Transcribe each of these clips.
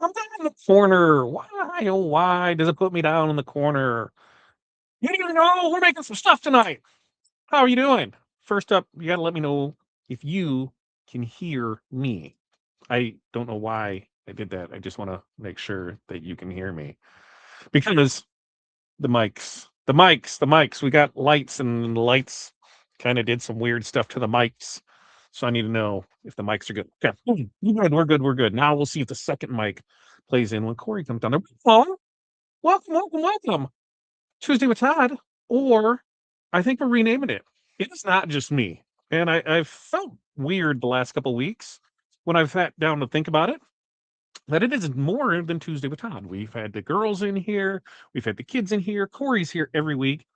I'm down in the corner. Why, oh, why does it put me down in the corner? You don't even know we're making some stuff tonight. How are you doing? First up, you got to let me know if you can hear me. I don't know why I did that. I just want to make sure that you can hear me because the mics. We got lights, and the lights kind of did some weird stuff to the mics. So I need to know if the mics are good. Okay, we're good. We're good. We're good. Now we'll see if the second mic plays in when Corey comes down there. Oh, welcome, welcome, welcome. Tuesday with Todd, or I think we're renaming it. It's not just me. And I've felt weird the last couple weeks when I've sat down to think about it, that it is more than Tuesday with Todd. We've had the girls in here, we've had the kids in here, Corey's here every week.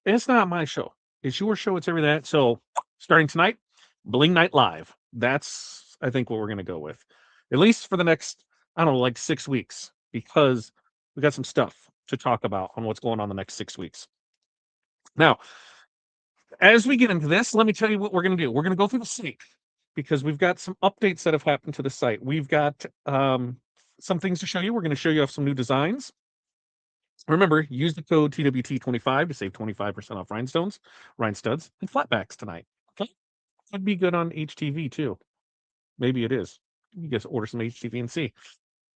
And it's not my show. It's your show. It's every that. So starting tonight, Bling Night Live. That's I think what we're gonna go with. At least for the next, I don't know, like 6 weeks, because we got some stuff to talk about on what's going on the next 6 weeks. Now, as we get into this, let me tell you what we're going to do. We're going to go through the site because we've got some updates that have happened to the site. We've got some things to show you. We're going to show you off some new designs. Remember, use the code TWT25 to save 25% off rhinestones, and flatbacks tonight. Okay, would be good on HTV too. Maybe it is. You guys order some HTV and see.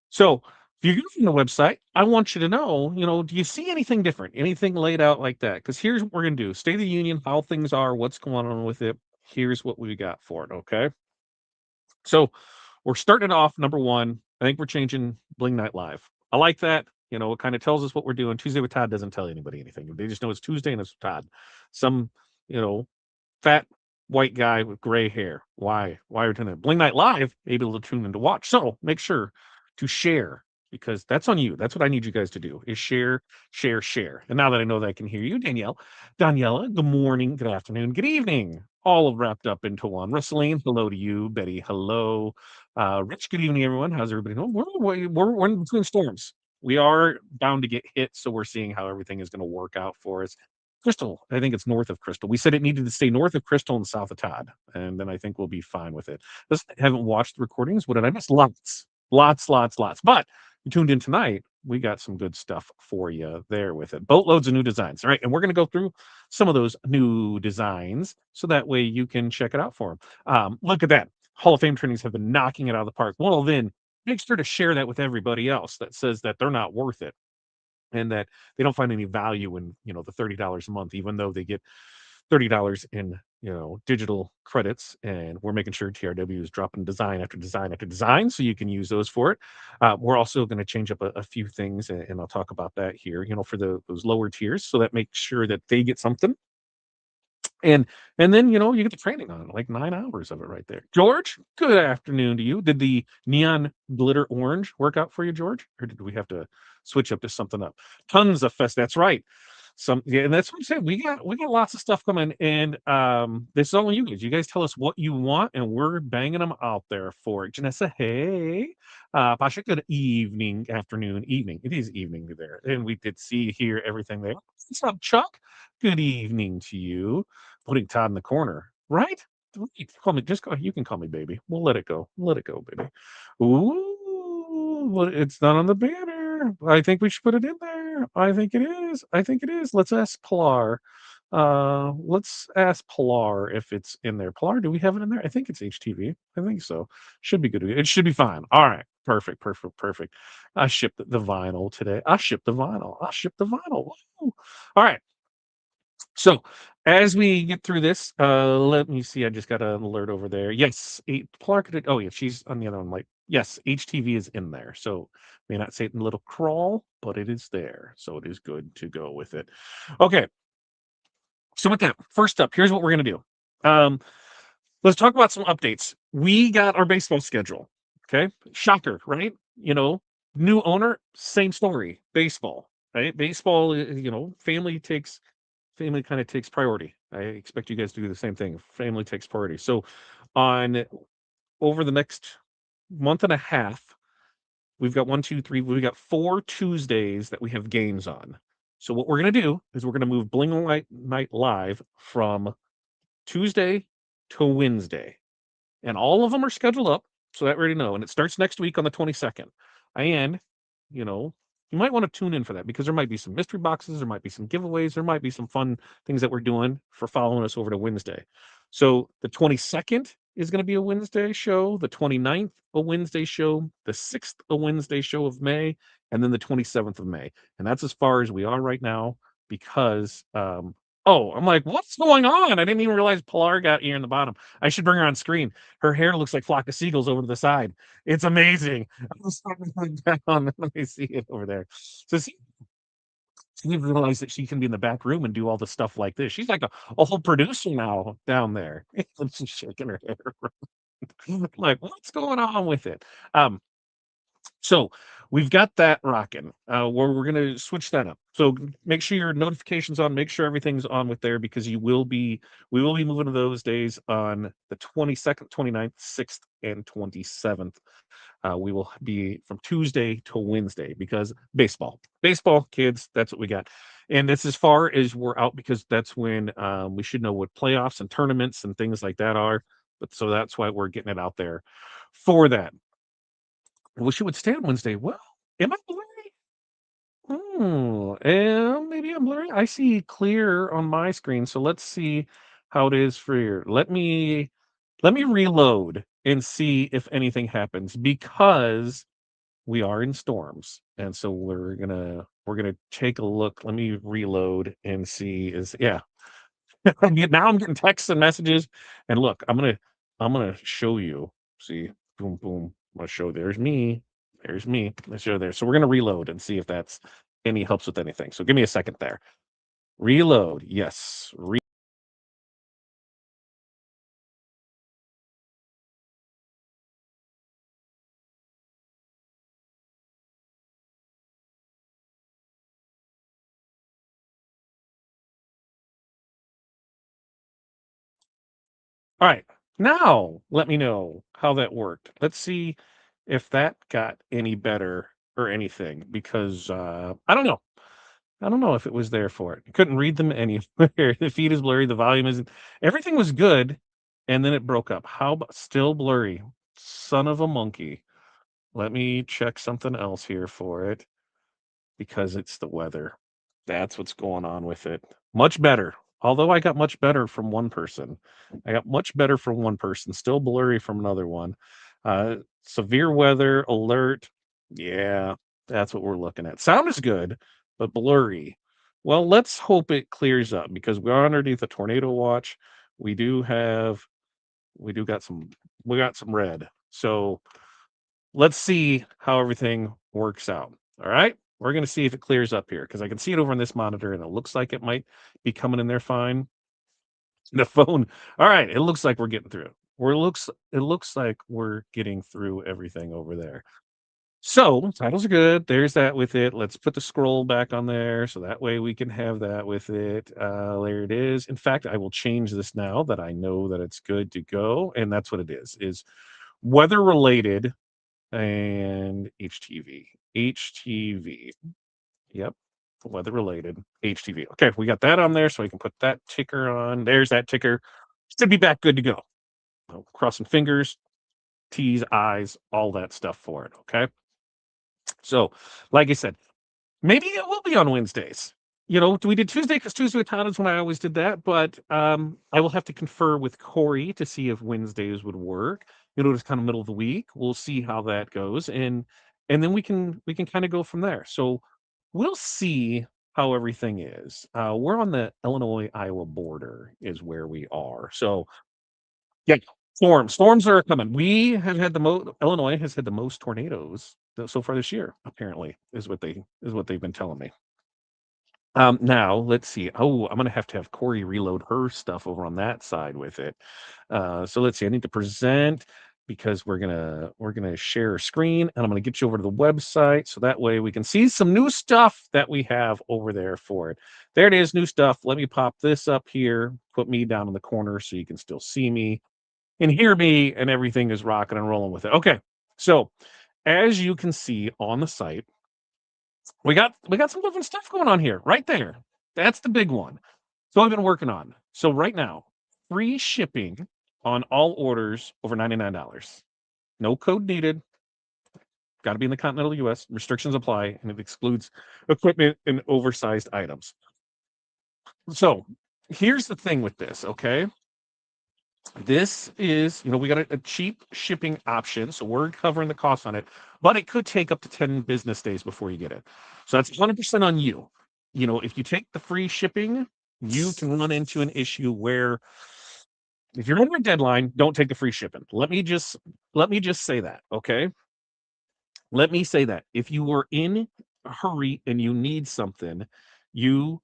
So if you're using the website, I want you to know, do you see anything different? Anything laid out like that? Because here's what we're going to do. State of the Union, how things are, what's going on with it. Here's what we got for it, okay? So we're starting it off, number one. I think we're changing Bling Night Live. I like that. It kind of tells us what we're doing. Tuesday with Todd doesn't tell anybody anything. They just know it's Tuesday and it's Todd. Some, fat white guy with gray hair. Why are you doing that? Bling Night Live, able to tune in to watch. So make sure to share, because that's on you. That's what I need you guys to do, is share, share, share. And now that I know that I can hear you, Daniela, good morning, good afternoon, good evening, all wrapped up into one. Russeline, hello to you. Betty, hello. Rich, good evening, everyone. How's everybody doing? We're in between storms. We are bound to get hit, so we're seeing how everything is going to work out for us. Crystal, I think it's north of Crystal. We said it needed to stay north of Crystal and south of Todd, and then I think we'll be fine with it. Just haven't watched the recordings. What did I miss? Lots. But you tuned in tonight. We got some good stuff for you there with it. Boatloads of new designs. All right. And we're going to go through some of those new designs so that way you can check it out for them. Look at that. Hall of Fame trainings have been knocking it out of the park. Well, then make sure to share that with everybody else that says that they're not worth it and that they don't find any value in the $30 a month, even though they get $30 in digital credits. And we're making sure TRW is dropping design after design after design, so you can use those for it. We're also going to change up a few things, and I'll talk about that here. For those lower tiers, so that makes sure that they get something. And then you get the training on it, like 9 hours of it right there. George, good afternoon to you. Did the neon glitter orange work out for you, George, or did we have to switch up to something up? Tons of fest. That's right. And that's what I'm saying. We got lots of stuff coming, and this is all you guys. You guys tell us what you want, and we're banging them out there for it. Janessa, hey. Pasha, good evening, afternoon, evening. It is evening there, and we did see hear everything there. What's up, Chuck? Good evening to you. Putting Todd in the corner, right? Call me. Just go. You can call me baby. We'll let it go. Let it go, baby. Ooh, well, it's not on the banner. I think we should put it in there. I think it is. I think it is. Let's ask Pilar. Let's ask Pilar if it's in there. Pilar, do we have it in there? I think it's HTV. I think so. Should be good. It should be fine. All right. Perfect. I shipped the vinyl today. I shipped the vinyl. Woo. All right. So as we get through this, let me see. I just got an alert over there. Yes, Clark. Oh yeah, she's on the other one. Like, yes, HTV is in there. So may not say it in a little crawl, but it is there. So it is good to go with it. Okay. So with that, first up, here's what we're gonna do. Let's talk about some updates. We got our baseball schedule. Okay, shocker, right? New owner, same story. Baseball, right? Baseball. Family kind of takes priority. I expect you guys to do the same thing. Family takes priority. So on over the next month and a half, we've got 4 Tuesdays that we have games on. So what we're going to do is we're going to move Bling Night Live from Tuesday to Wednesday. And all of them are scheduled up, so that we already know. And it starts next week on the 22nd. And, you know, you might want to tune in for that because there might be some mystery boxes, there might be some giveaways, there might be some fun things that we're doing for following us over to Wednesday. So the 22nd is going to be a Wednesday show, the 29th a Wednesday show, the 6th a Wednesday show of May, and then the 27th of May. And that's as far as we are right now because oh, I'm like, what's going on? I didn't even realize Pilar got here in the bottom. I should bring her on screen. Her hair looks like flock of seagulls over to the side. It's amazing. I'm starting to look down. Let me see it over there. So she didn't realize that she can be in the back room and do all the stuff like this. She's like a whole producer now down there. And she's shaking her hair around. Like, what's going on with it? Um, so we've got that rocking. Where we're gonna switch that up. So make sure your notifications on, make sure everything's on with there because we will be moving to those days on the 22nd, 29th, 6th, and 27th. We will be from Tuesday to Wednesday because baseball, kids, that's what we got. And that's as far as we're out because that's when we should know what playoffs and tournaments and things like that are. But so that's why we're getting it out there for that. I wish it would stay on Wednesday. Well, am I blurry? Maybe I'm blurry. I see clear on my screen, so let's see how it is for you. Let me reload and see if anything happens because we are in storms, and so we're gonna take a look. Let me reload and see. Is yeah. Now I'm getting texts and messages, and look, I'm gonna show you. See, boom, boom. I'm gonna show. There's me. There's me. Let's show there. So we're gonna reload and see if that's any helps with anything. So give me a second there. Reload. Yes. All right. Now let me know how that worked. Let's see if that got any better or anything because I don't know. I don't know if it was there for it. I couldn't read them anywhere. The feed is blurry, the volume isn't. Everything was good, and then it broke up. How about still blurry? Son of a monkey. Let me check something else here for it because it's the weather. That's what's going on with it. Much better. Although I got much better from one person. I got much better from one person, still blurry from another one. Severe weather alert. Yeah, that's what we're looking at. Sound is good, but blurry. Well, let's hope it clears up because we are underneath a tornado watch. We do have we got some red. So let's see how everything works out. All right. We're going to see if it clears up here because I can see it over on this monitor and it looks like it might be coming in there fine. The phone. All right. It looks like we're getting through. It looks like we're getting through everything over there. So titles are good. There's that with it. Let's put the scroll back on there so that way we can have that with it. There it is. In fact, I will change this now that I know that it's good to go. And that's what it is weather related and HTV. HTV. Yep. Weather related. HTV. Okay, we got that on there, so we can put that ticker on. There's that ticker. Should be back good to go. Crossing fingers, T's, I's, all that stuff for it. Okay. So, like I said, maybe it will be on Wednesdays. We did Tuesday because Tuesday with Todd is when I always did that, but I will have to confer with Corey to see if Wednesdays would work. It's kind of middle of the week. We'll see how that goes, and then we can kind of go from there. So we'll see how everything is. We're on the Illinois Iowa border, is where we are. So yeah, storms are coming. We have had the most. Illinois has had the most tornadoes so far this year. Apparently, is what they've been telling me. Now let's see. Oh, I'm gonna have to have Corey reload her stuff over on that side with it. So let's see. I need to present because we're gonna share a screen, and I'm gonna get you over to the website so that way we can see some new stuff that we have over there for it. There it is, new stuff. Let me pop this up here. Put me down in the corner so you can still see me and hear me, and everything is rocking and rolling with it. Okay, so as you can see on the site we got some different stuff going on here, right there. That's the big one. So I've been working on. So right now, free shipping on all orders over $99. No code needed. Got to be in the continental US. Restrictions apply, and it excludes equipment and oversized items. So here's the thing with this, okay? This is, we got a cheap shipping option, so we're covering the cost on it, but it could take up to 10 business days before you get it. So that's 100% on you. If you take the free shipping, you can run into an issue where if you're under a deadline, don't take the free shipping. Let me just say that, okay? Let me say that. If you are in a hurry and you need something, you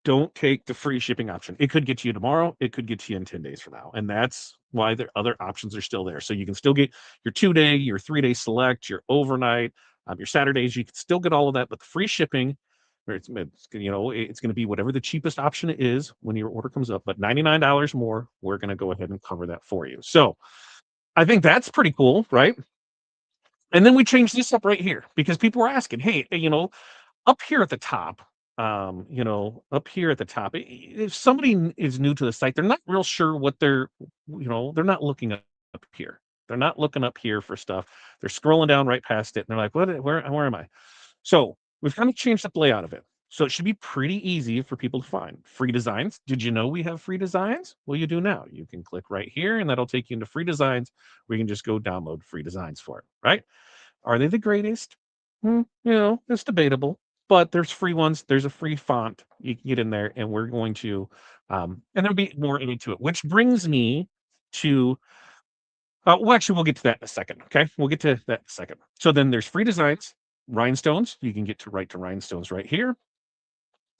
don't take the free shipping option. It could get to you tomorrow. It could get to you in 10 days from now. And that's why the other options are still there. So you can still get your 2-day, your 3-day select, your overnight, your Saturdays. You can still get all of that, but the free shipping, it's going to be whatever the cheapest option is when your order comes up, but $99 more, we're going to go ahead and cover that for you. So I think that's pretty cool, right? And then we changed this up right here because people were asking, hey, up here at the top, up here at the top, if somebody is new to the site, they're not real sure what they're not looking up here. They're not looking up here for stuff. They're scrolling down right past it, and they're like, where am I? So we've kind of changed up the layout of it. So it should be pretty easy for people to find. Free designs. Did you know we have free designs? Well, you do now. You can click right here, and that'll take you into free designs. We can just go download free designs for it, right? Are they the greatest? It's debatable, but there's free ones. There's a free font you can get in there, and we're going to, and there'll be more into it, which brings me to, well, actually, we'll get to that in a second. Okay. We'll get to that in a second. So then there's free designs, rhinestones. You can get to rhinestones right here.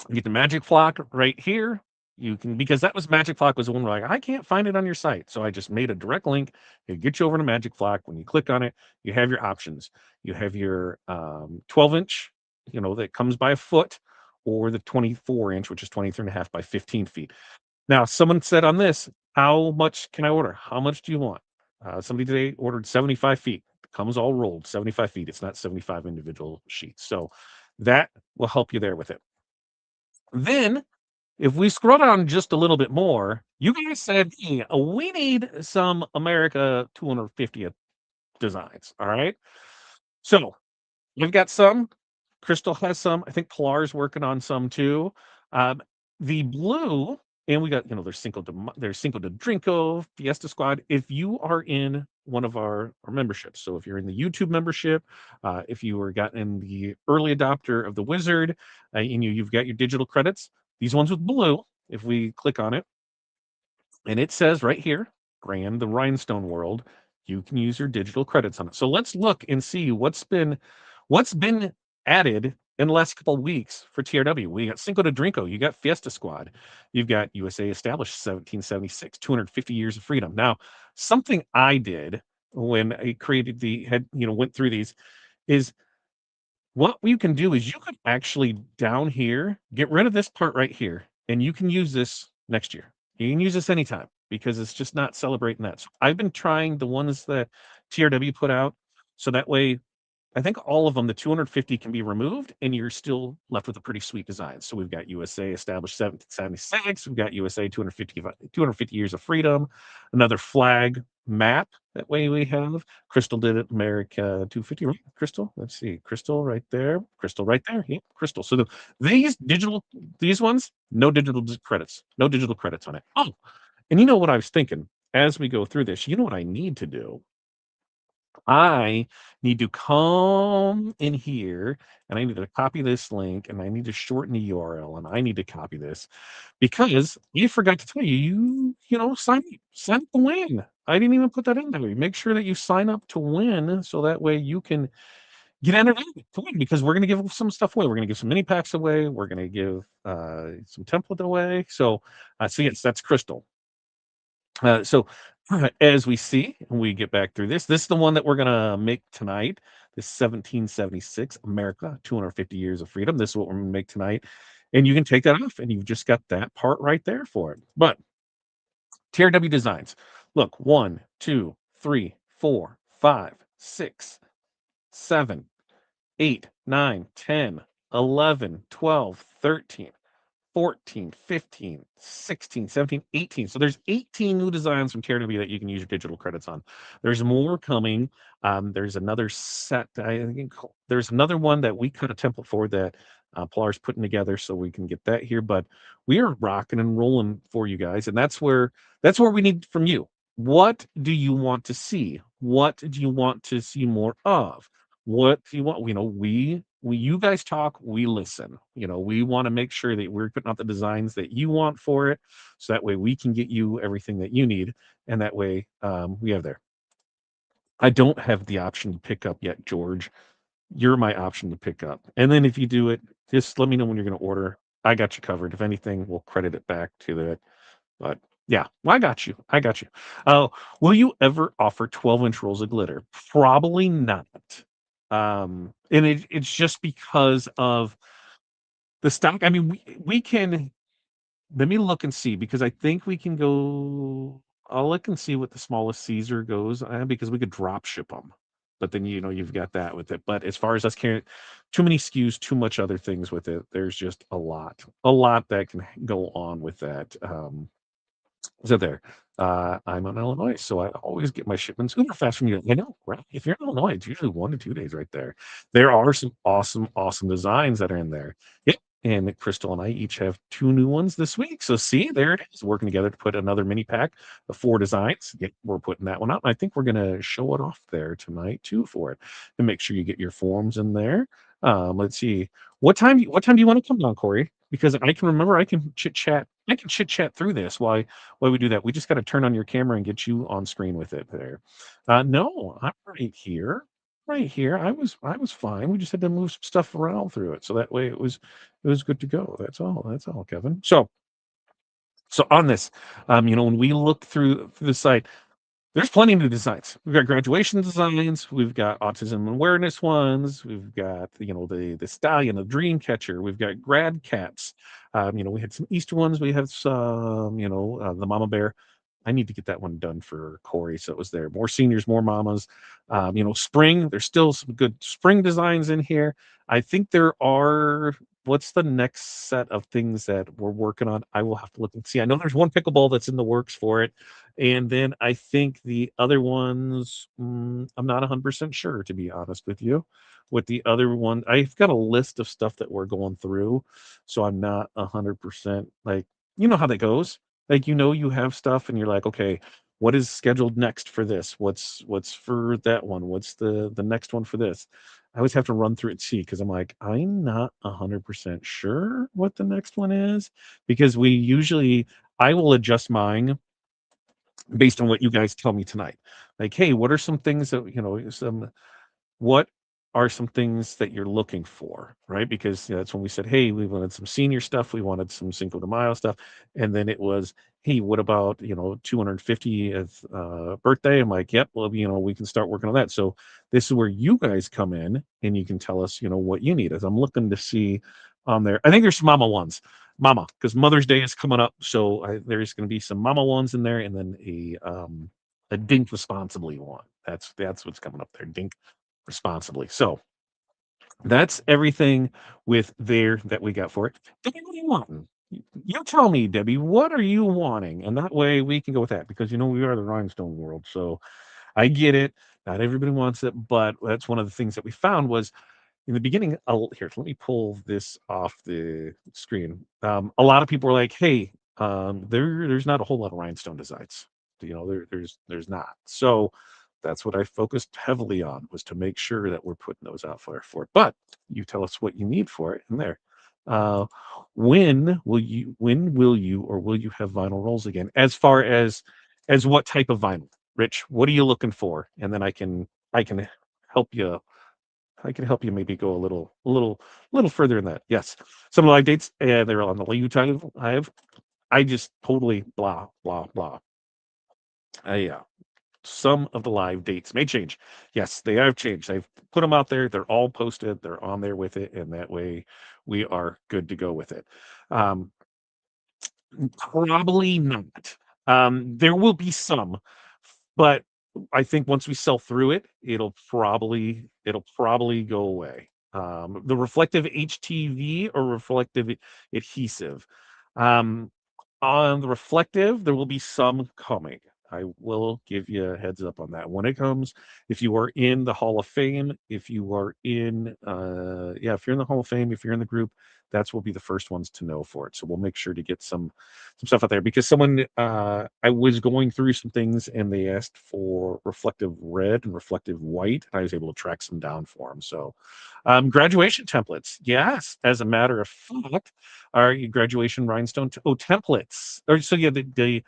You get the magic flock right here. You can, because that was magic flock was the one where like, I can't find it on your site. So I just made a direct link. It gets you over to magic flock. When you click on it, you have your options. You have your 12-inch, that comes by a foot, or the 24-inch, which is 23.5 by 15 feet. Now, someone said on this, how much can I order? How much do you want? Somebody today ordered 75 feet. It comes all rolled, 75 feet. It's not 75 individual sheets. So that will help you there with it. Then, if we scroll down just a little bit more, you guys said, hey, we need some America 250th designs. All right. So we've got some. Crystal has some. I think Pilar's working on some too. The blue, and we got, there's Cinco de Drinko, Fiesta Squad. If you are in one of our memberships, so if you're in the YouTube membership, if you were gotten the early adopter of the Wizard, and you've got your digital credits, these ones with blue, if we click on it, and it says right here, Grand the Rhinestone World, you can use your digital credits on it. So let's look and see what's been added in the last couple of weeks for TRW. We got Cinco de Drinko, you got Fiesta Squad, you've got USA established 1776, 250 years of freedom. Now, something I did when I went through these is what you can do is you could actually down here get rid of this part right here, and you can use this next year. You can use this anytime because it's just not celebrating that. So I've been trying the ones that TRW put out, so that way I think all of them, the 250 can be removed, and you're still left with a pretty sweet design. So we've got USA established 1776. We've got USA 250 years of freedom, another flag map. That way we have Crystal did it, America 250, right? Crystal, let's see, Crystal right there, Crystal right there. Yeah, Crystal. So these ones, no digital credits, on it. Oh, and you know what I was thinking as we go through this, you know what I need to do? I need to come in here, and I need to copy this link, and I need to shorten the URL, and I need to copy this because you forgot to tell you, sign up to win. I didn't even put that in there. Make sure that you sign up to win so that way you can get entered to win, because we're going to give some stuff away. We're going to give some mini packs away. We're going to give some template away. So yes, that's Crystal. So as we see, and we get back through this is the one that we're gonna make tonight. This 1776 America, 250 years of freedom. This is what we're gonna make tonight, and you can take that off, and you've just got that part right there for it. But TRW Designs, look, 1, 2, 3, 4, 5, 6, 7, 8, 9, 10, 11, 12, 13. 14, 15, 16, 17, 18. So there's 18 new designs from TRW that you can use your digital credits on. There's more coming. There's another set. I think there's another one that we cut a template for that Pilar's putting together, so we can get that here. But we are rocking and rolling for you guys, and that's where we need from you. What do you want to see? What do you want to see more of? What do you want? We you guys talk, we listen. We want to make sure that we're putting out the designs that you want for it, so that way we can get you everything that you need, and that way we have there. I don't have the option to pick up yet, George. You're my option to pick up, and then if you do it, just let me know when you're going to order. I got you covered. If anything, we'll credit it back to the. But yeah, well, I got you. I got you. Uh, will you ever offer 12-inch rolls of glitter? Probably not. And it's just because of the stock. I mean, we can let me look and see, because I think we can go. I'll look and see what the smallest Caesar goes, because we could drop ship them. But then you've got that with it. But as far as us carrying, too many SKUs, too much other things with it. There's just a lot that can go on with that. So there. I'm in Illinois, so I always get my shipments uber fast from you. I know, right? If you're in Illinois, it's usually 1 to 2 days right there. There are some awesome, awesome designs that are in there. Yep. And Crystal and I each have 2 new ones this week. So see, there it is, working together to put another mini pack of 4 designs. Yep, we're putting that one out. And I think we're gonna show it off there tonight too for it. And make sure you get your forms in there. Let's see. What time do you want to come down, Corey? Because I can remember I can chit chat. I can chit chat through this. Why we do that? We just got to turn on your camera and get you on screen with it there. No, I'm right here. Right here. I was fine. We just had to move some stuff around through it. So that way it was good to go. That's all. That's all, Kevin. So on this, when we look through the site, there's plenty of new designs. We've got graduation designs. We've got autism awareness ones. We've got the stallion, the dream catcher. We've got grad cats. We had some Easter ones. We have some, the mama bear. I need to get that one done for Corey. So it was there. More seniors, more mamas. Spring. There's still some good spring designs in here. I think there are. What's the next set of things that we're working on? I will have to look and see. I know there's one pickleball that's in the works for it. And then I think the other ones, I'm not 100% sure, to be honest with you. With the other one, I've got a list of stuff that we're going through, so I'm not 100% like, you know how that goes. Like, you have stuff, and you're like, okay, what is scheduled next for this? What's for that one? What's the next one for this? I always have to run through it and see, because I'm like, I'm not 100% sure what the next one is, because I will adjust mine based on what you guys tell me tonight. Like, hey, what are some things that what are some things that you're looking for, right? Because that's when we said, hey, we wanted some senior stuff, we wanted some Cinco de Mayo stuff, and then it was, hey, what about 250th birthday? I'm like, yep, well, we can start working on that. So this is where you guys come in, and you can tell us, what you need. As I'm looking to see on there, I think there's some mama ones, mama, because Mother's Day is coming up, so there's going to be some mama ones in there, and then a dink responsibly one. That's what's coming up there. Dink responsibly. So that's everything with there that we got for it. Debbie, what are you wanting? You tell me, Debbie, what are you wanting? And that way we can go with that, because we are the rhinestone world. So I get it. Not everybody wants it, but that's one of the things that we found was in the beginning. Here, let me pull this off the screen. A lot of people were like, hey, there's not a whole lot of rhinestone designs. There's not. So that's what I focused heavily on, was to make sure that we're putting those out for it. But you tell us what you need for it in there. Uh, when will you or will you have vinyl rolls again? As far as what type of vinyl, Rich? What are you looking for? And then I can help you. I can help you maybe go a little further in that. Yes, some live dates. They're on the YouTube. I just totally blah blah blah. Yeah, some of the live dates may change. Yes, they have changed. I've put them out there. They're all posted. They're on there with it, and that way we are good to go with it. Um, Probably not. There will be some, but I think once we sell through it, it'll probably go away. The reflective HTV or reflective adhesive. Um, on the reflective, there will be some coming. I will give you a heads up on that. When it comes, if you are in the Hall of Fame, if you are in, yeah, if you're in the Hall of Fame, if you're in the group, that's will be the first ones to know for it. So we'll make sure to get some stuff out there because someone, I was going through some things and they asked for reflective red and reflective white. And I was able to track some down for them. So, graduation templates, yes, as a matter of fact, our graduation rhinestone templates. Or so yeah, the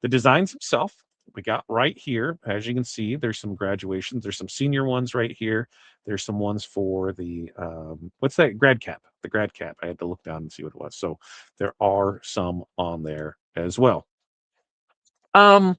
designs themselves we got right here. As you can see, there's some graduations. There's some senior ones right here. There's some ones for the what's that grad cap? The grad cap. I had to look down and see what it was. So there are some on there as well. Um,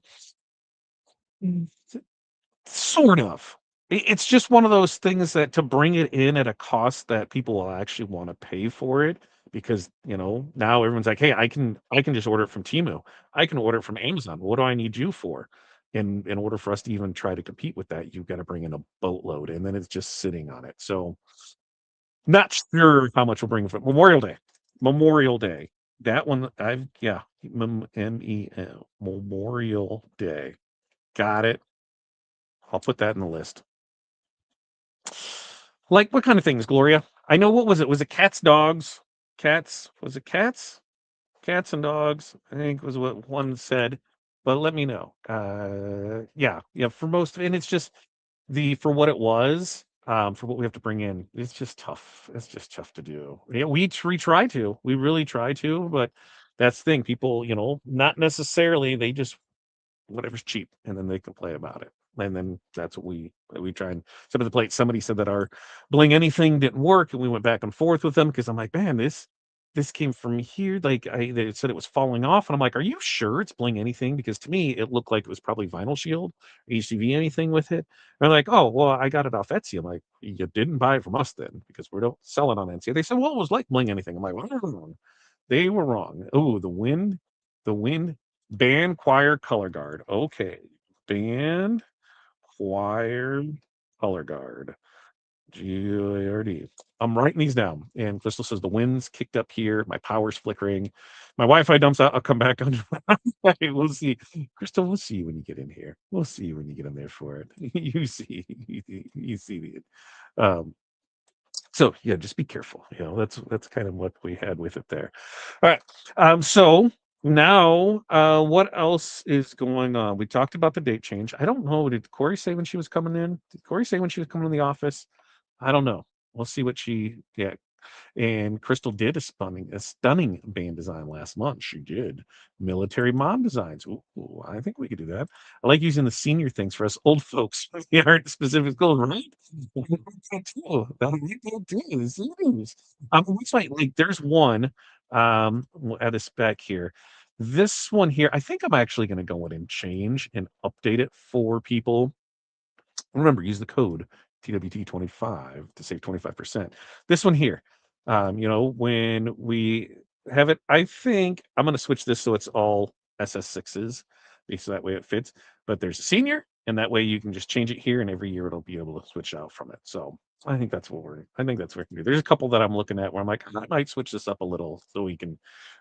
Sort of. It's just one of those things that to bring it in at a cost that people will actually wanna pay for it because, now everyone's like, "Hey, I can just order it from Temu. I can order it from Amazon. What do I need you for?" And in order for us to even try to compete with that, you've gotta bring in a boatload, and then it's just sitting on it. So, not sure how much we'll bring for Memorial Day. Memorial Day. That one, I've yeah, MEM, Memorial Day. Got it. I'll put that in the list. Like, what kind of things, Gloria? I know what was it? Was it cats, dogs? Cats? Was it cats? Cats and dogs, I think was what one said, but let me know. Yeah, yeah, for most and it's just for what it was, for what we have to bring in, it's just tough. It's just tough to do. Yeah, we try to. We really try to, but that's the thing. People, not necessarily, they just whatever's cheap, and then they complain about it. And then that's what we try and step to the plate. Somebody said that our bling anything didn't work, and we went back and forth with them because I'm like, man, this came from here. Like they said it was falling off, and I'm like, are you sure it's bling anything? Because to me, it looked like it was probably vinyl shield, HDV anything with it. And they're like, oh, well, I got it off Etsy. I'm like, you didn't buy it from us then because we don't sell it on Etsy. They said, well, it was like bling anything. I'm like, well, they were wrong. Oh, the wind band choir color guard. Okay. Band choir color guard. GRD. I'm writing these down. And Crystal says the wind's kicked up here. My power's flickering. My Wi-Fi dumps out. I'll come back on. We'll see. Crystal, we'll see you when you get in here. We'll see you when you get in there for it. You see, you see it. So yeah, just be careful. That's kind of what we had with it there. All right. So now what else is going on? We talked about the date change. I don't know. Did Corey say when she was coming in? Did Corey say when she was coming in the office? I don't know. We'll see what she yeah, and Crystal did a stunning band design last month. She did military mom designs. Ooh, I think we could do that. I like using the senior things for us old folks. We aren't specific goals, right? I like that too. I like that too. The seniors. Which like there's one we'll add this back here. This one here, I think I'm actually going to go in and change and update it for people. Remember, use the code TWT25 to save 25%. This one here, when we have it, I think I'm going to switch this so it's all SS6s, because that way it fits. But there's a senior, and that way you can just change it here, and every year it'll be able to switch out from it. So I think that's what we can do. There's a couple that I'm looking at where I'm like, I might switch this up a little so we can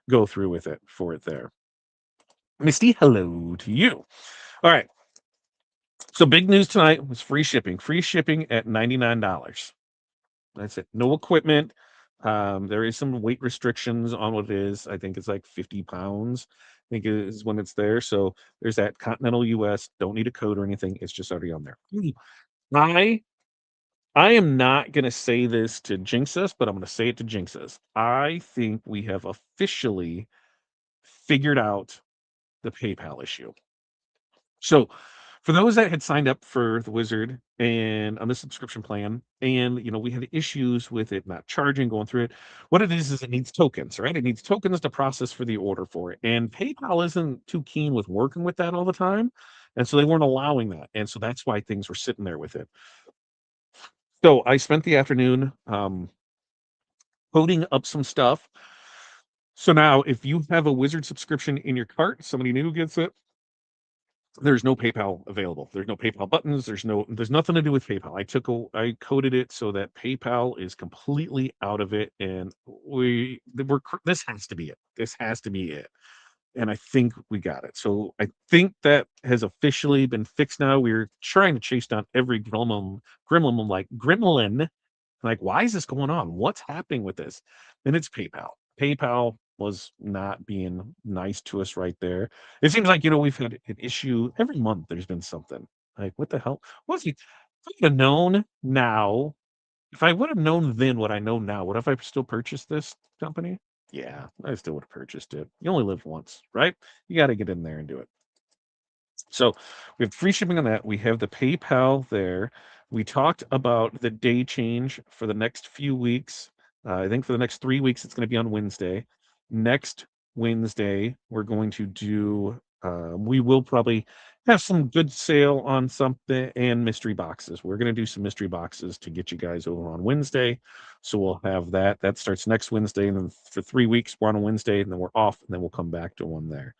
go through with it for it there. Misty, hello to you. All right. So big news tonight was free shipping. Free shipping at $99. That's it. No equipment. There is some weight restrictions on what it is. I think it's like 50 pounds. I think is when it's there. So there's that continental US. Don't need a code or anything. It's just already on there. I I am not gonna say this to jinx us, but I'm gonna say it to jinx us. I think we have officially figured out the PayPal issue. So, for those that had signed up for the Wizard and on the subscription plan, and we had issues with it not charging, going through it. What it is it needs tokens, right? It needs tokens to process for the order for it. And PayPal isn't too keen with working with that all the time. And so they weren't allowing that. And so that's why things were sitting there with it. So I spent the afternoon coding up some stuff. So now if you have a Wizard subscription in your cart, somebody new gets it, there's no PayPal available. There's no PayPal buttons. There's nothing to do with PayPal. I coded it so that PayPal is completely out of it, and this has to be it. This has to be it. And I think we got it. So I think that has officially been fixed now. We're trying to chase down every gremlin, like, why is this going on? What's happening with this? And it's PayPal. PayPal was not being nice to us right there. It seems like, we've had an issue every month. There's been something like, what the hell? Was he? If I would have known now, if I would have known then what I know now, would have I still purchased this company? Yeah, I still would have purchased it. You only live once, right? You got to get in there and do it. So we have free shipping on that. We have the PayPal there. We talked about the day change for the next few weeks. I think for the next 3 weeks, it's going to be on Wednesday. Next Wednesday, we're going to do, we will probably have some good sale on something and mystery boxes. We're going to do some mystery boxes to get you guys over on Wednesday. So we'll have that. That starts next Wednesday. And then for 3 weeks, we're on a Wednesday and then we're off and then we'll come back to one there.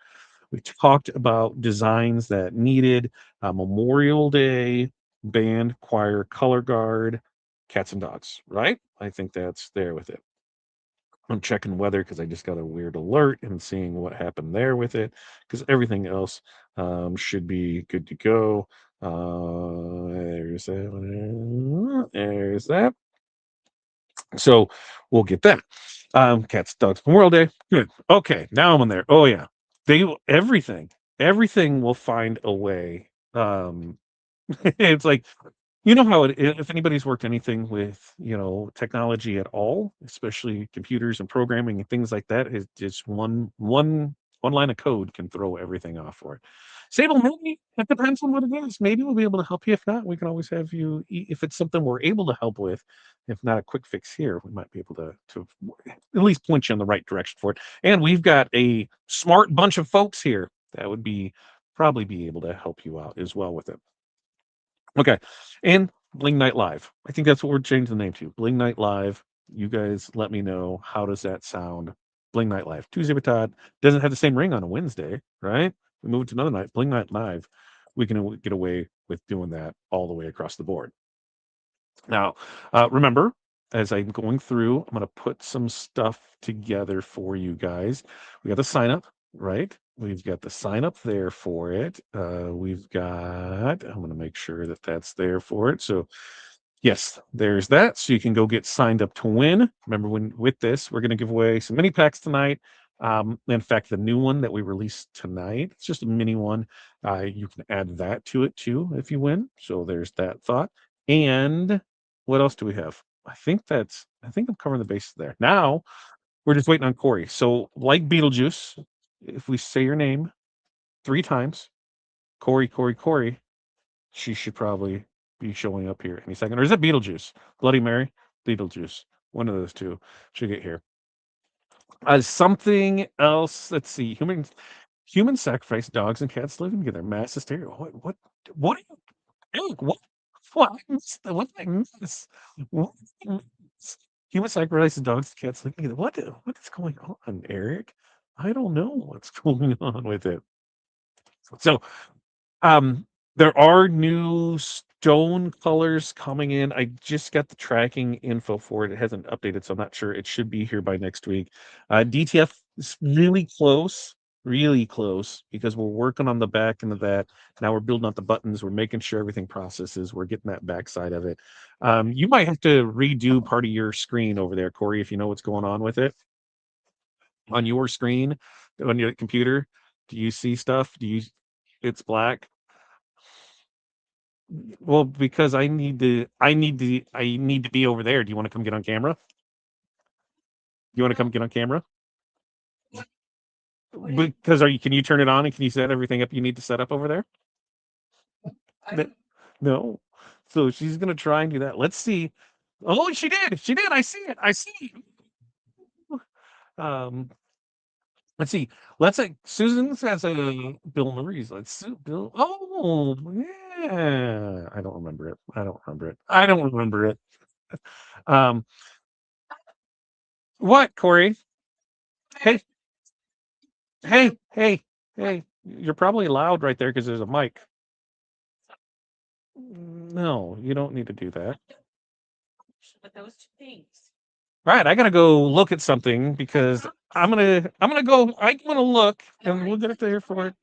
We talked about designs that needed Memorial Day, band, choir, color guard, cats and dogs, right? I think that's there with it. I'm checking weather because I just got a weird alert and seeing what happened there with it because everything else should be good to go. There's that. There's that. So we'll get that. Cats, dogs, Memorial Day. Good. Okay, now I'm in there. Oh yeah, everything will find a way. It's like how if anybody's worked anything with technology at all, especially computers and programming and things like that, is just one line of code can throw everything off for it. Sable, maybe it depends on what it is. Maybe we'll be able to help you. If not, we can always have you. If it's something we're able to help with, if not a quick fix here, we might be able to at least point you in the right direction for it. And we've got a smart bunch of folks here that would probably be able to help you out as well with it. Okay. And Bling Night Live. I think that's what we're changing the name to. Bling Night Live. You guys let me know, how does that sound? Bling Night Live. Tuesday with Todd. Doesn't have the same ring on a Wednesday, right? We move it to another night. Bling Night Live. We can get away with doing that all the way across the board. Now, remember, as I'm going through, I'm going to put some stuff together for you guys. We got the sign up, right? We've got the sign up there for it. I'm going to make sure that that's there for it. So, yes, there's that. So you can go get signed up to win. Remember, with this, we're going to give away some mini packs tonight. In fact, the new one that we released tonight, it's just a mini one. You can add that to it too if you win. So there's that thought. And what else do we have? I think I'm covering the bases there. Now we're just waiting on Corey. So, like Beetlejuice, if we say your name 3 times, Corey, Corey, Corey, she should probably be showing up here any second. Or is it Beetlejuice? Bloody Mary? Beetlejuice. One of those two should get here. Something else. Let's see. Human sacrifice, dogs and cats living together. Mass hysteria. What are you doing? What did I miss? What did I miss? Human sacrifice, dogs and cats living together. What is going on, Eric? I don't know what's going on with it. So um, there are new stone colors coming in. I just got the tracking info for it. It hasn't updated, so I'm not sure. It should be here by next week. DTF is really close, because we're working on the back end of that. Now we're building out the buttons. We're making sure everything processes. We're getting that backside of it. You might have to redo part of your screen over there, Corey, if you know what's going on with it. On your screen, on your computer, do you see stuff? It's black. Well, because I need to be over there. Do you want to come get on camera? You want to come get on camera? Because can you turn it on and can you set everything up you need to set up over there? No. So she's gonna try and do that. Let's see. Oh, she did. She did. I see it. I see. Um, let's see. Let's say Susan has a Bill Murray's. Let's see Bill. Oh, yeah. I don't remember it. I don't remember it. Um, what, Corey? Hey, hey, hey, hey. You're probably loud right there because there's a mic. No, you don't need to do that. But those two things. All right, I gotta go look at something because I'm gonna go. I want to look, and we'll get it there for it.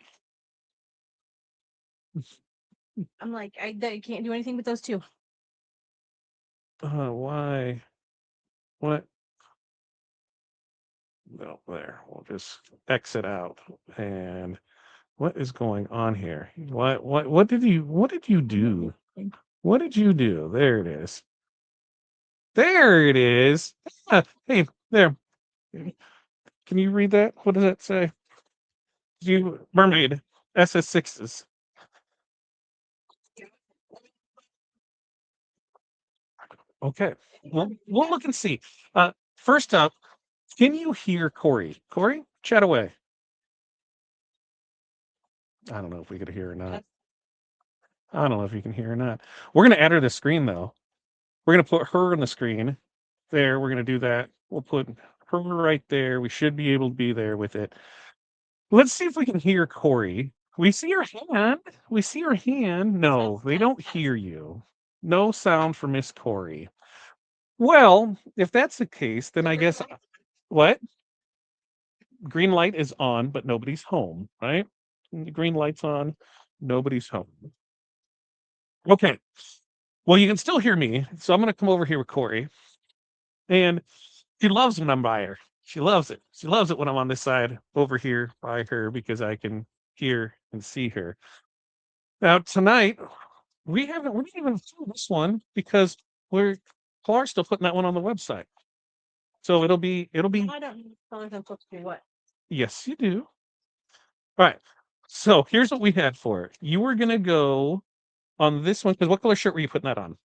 I'm like, I can't do anything with those two. Why? What? No, there. We'll just exit out. And what is going on here? What did you do? What did you do? There it is. There it is. Ah, hey, there. Can you read that? What does that say? You mermaid SS6s. Okay. We'll look and see. First up, can you hear Corey? Corey, chat away. I don't know if we could hear or not. I don't know if you can hear or not. We're gonna add her to the screen though. We're gonna put her on the screen. There, we're gonna do that. We'll put her right there. We should be able to be there with it. Let's see if we can hear Corey. We see her hand. We see her hand. No, they don't hear you. No sound for Miss Corey. Well, if that's the case, then I guess what? Green light is on, but nobody's home, right? The green light's on, nobody's home. Okay. Well, you can still hear me, so I'm gonna come over here with Corey. And she loves when I'm by her. She loves it. She loves it when I'm on this side over here by her because I can hear and see her. Now tonight, we didn't even do this one because Clark's still putting that one on the website. So it'll be I don't know colors I'm supposed to do what. yes, you do. All right. So here's what we had for it. You were gonna go on this one because what color shirt were you putting that on?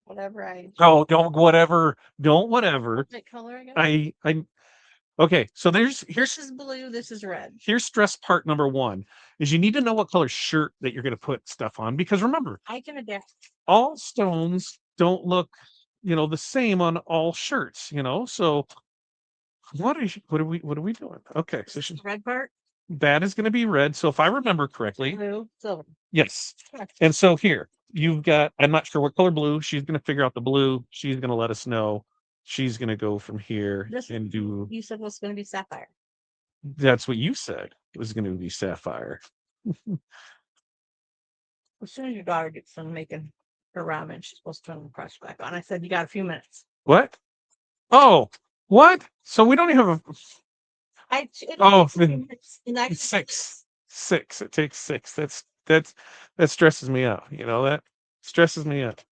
Whatever I Oh, don't whatever. Don't whatever. what color I got. I okay. So This here's is blue, this is red. here's stress part number one is you need to know what color shirt that you're gonna put stuff on because remember, I can adapt. all stones don't look, the same on all shirts, So what are we doing? Okay, so The red part, that is going to be red. So if I remember correctly, blue, silver. yes. Correct. And so here you've got. I'm not sure what color blue. She's going to figure out the blue. She's going to let us know. She's going to go from here This and do. you said was going to be sapphire. That's what you said. It was going to be sapphire. As soon as your daughter gets done making her ramen, she's supposed to turn the press back on. I said, you got a few minutes. What? Oh, what? So we don't even have a. Oh, it's six. Six. It takes six. That stresses me out. That stresses me out.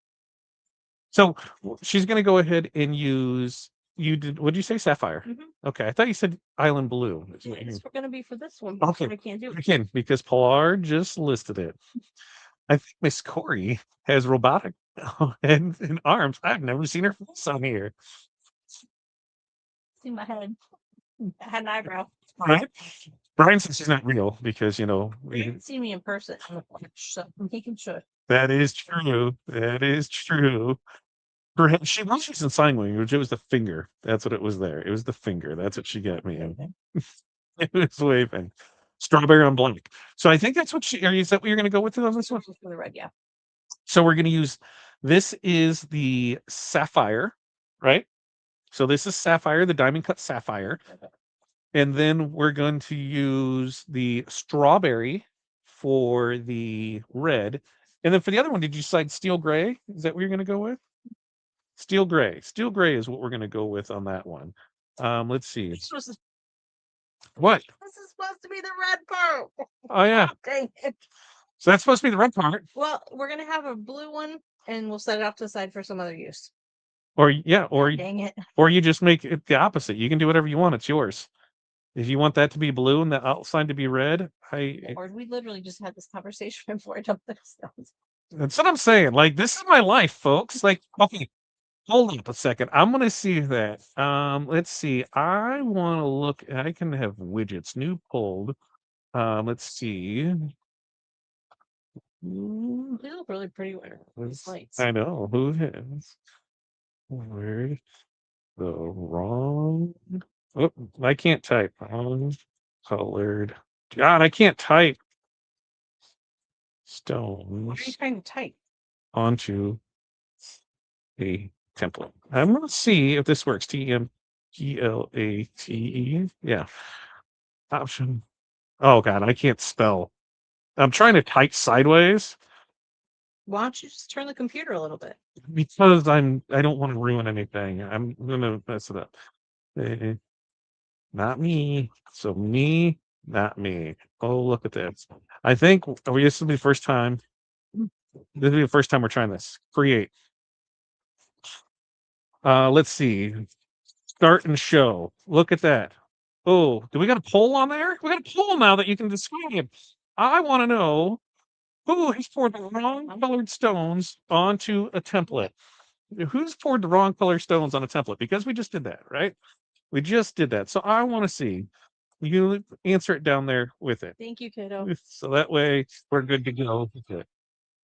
So she's going to go ahead and use. You did. What did you say? Sapphire. Okay, I thought you said island blue. It's going to be for this one. Okay, I can't do it again because Pilar just listed it. I think Miss Corey has robotic hands and arms. I've never seen her face on here. See my head. I had an eyebrow. Right? Brian says she's not real because You didn't see me in person. I'm making sure. that is true. That is true. She was using sign language. It was the finger. That's what it was there. It was the finger. That's what she got me in. It was waving. Strawberry on black. So I think that's what is that what you're going to go with on this one? For the red, yeah. So we're going to use, this is the sapphire, right? So this is sapphire, the diamond cut sapphire. And then we're going to use the strawberry for the red. And then for the other one, did you decide steel gray? Is that what you're going to go with? Steel gray. Steel gray is what we're going to go with on that one. Let's see. What? This is supposed to be the red part. Oh, yeah. Dang it. So that's supposed to be the red part. Well, we're going to have a blue one and we'll set it off to the side for some other use. Or, yeah, or, dang it. Or you just make it the opposite. You can do whatever you want. It's yours. If you want that to be blue and the outside to be red, or we literally just had this conversation before I dumped the stones. That's what I'm saying. Like, this is my life, folks. Like, okay, hold up a second. I'm gonna see that. Let's see. I want to look. I can have widgets. New pulled. Let's see. They look really pretty with these lights. I know who has. Where the wrong. Oh, I can't type. Colored God, I can't type What are you stones trying to type? onto a template. I'm gonna see if this works. TMPLATE. Yeah. Option. Oh god, I can't spell. I'm trying to type sideways Why don't you just turn the computer a little bit? because I don't want to ruin anything. I'm gonna mess it up. Eh, Not me. So me, not me. Oh, look at this. I think this will be the first time. This will be the first time we're trying this. Create. Let's see. Start and show. Look at that. Oh, do we got a poll on there? We got a poll now that you can describe. I want to know who has poured the wrong colored stones onto a template. Who's poured the wrong color stones on a template? Because we just did that, right? We just did that. So I want to see. You answer it down there with it. Thank you, kiddo. So that way we're good to go with it.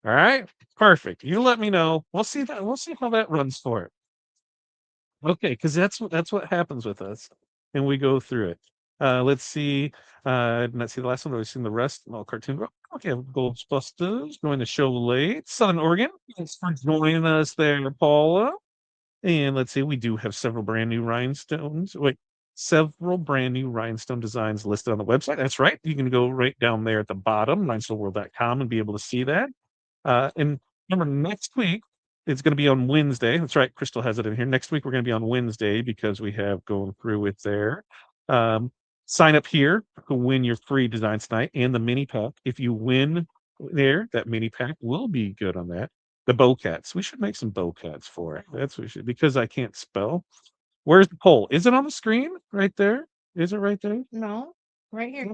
All right. Perfect. You let me know. We'll see that. We'll see how that runs for it. Okay, because that's what happens with us, and we go through it. Let's see. Let's see the last one. We've seen the rest. Oh, cartoon. Okay, Ghostbusters going to show late. Southern Oregon. Thanks for joining us there, Paula. And let's see, we do have several brand new rhinestones. Wait, several brand new rhinestone designs listed on the website. That's right. You can go right down there at the bottom, rhinestoneworld.com, and be able to see that. And remember, next week it's going to be on Wednesday. That's right. Crystal has it in here. Next week we're going to be on Wednesday because we have going through it there. Um, Sign up here to win your free designs tonight and the mini pack. If you win there, that mini pack will be good on that. The bowcats. We should make some bowcats for it. That's what we should because I can't spell. Where's the poll? Is it on the screen right there? Is it right there? No, right here.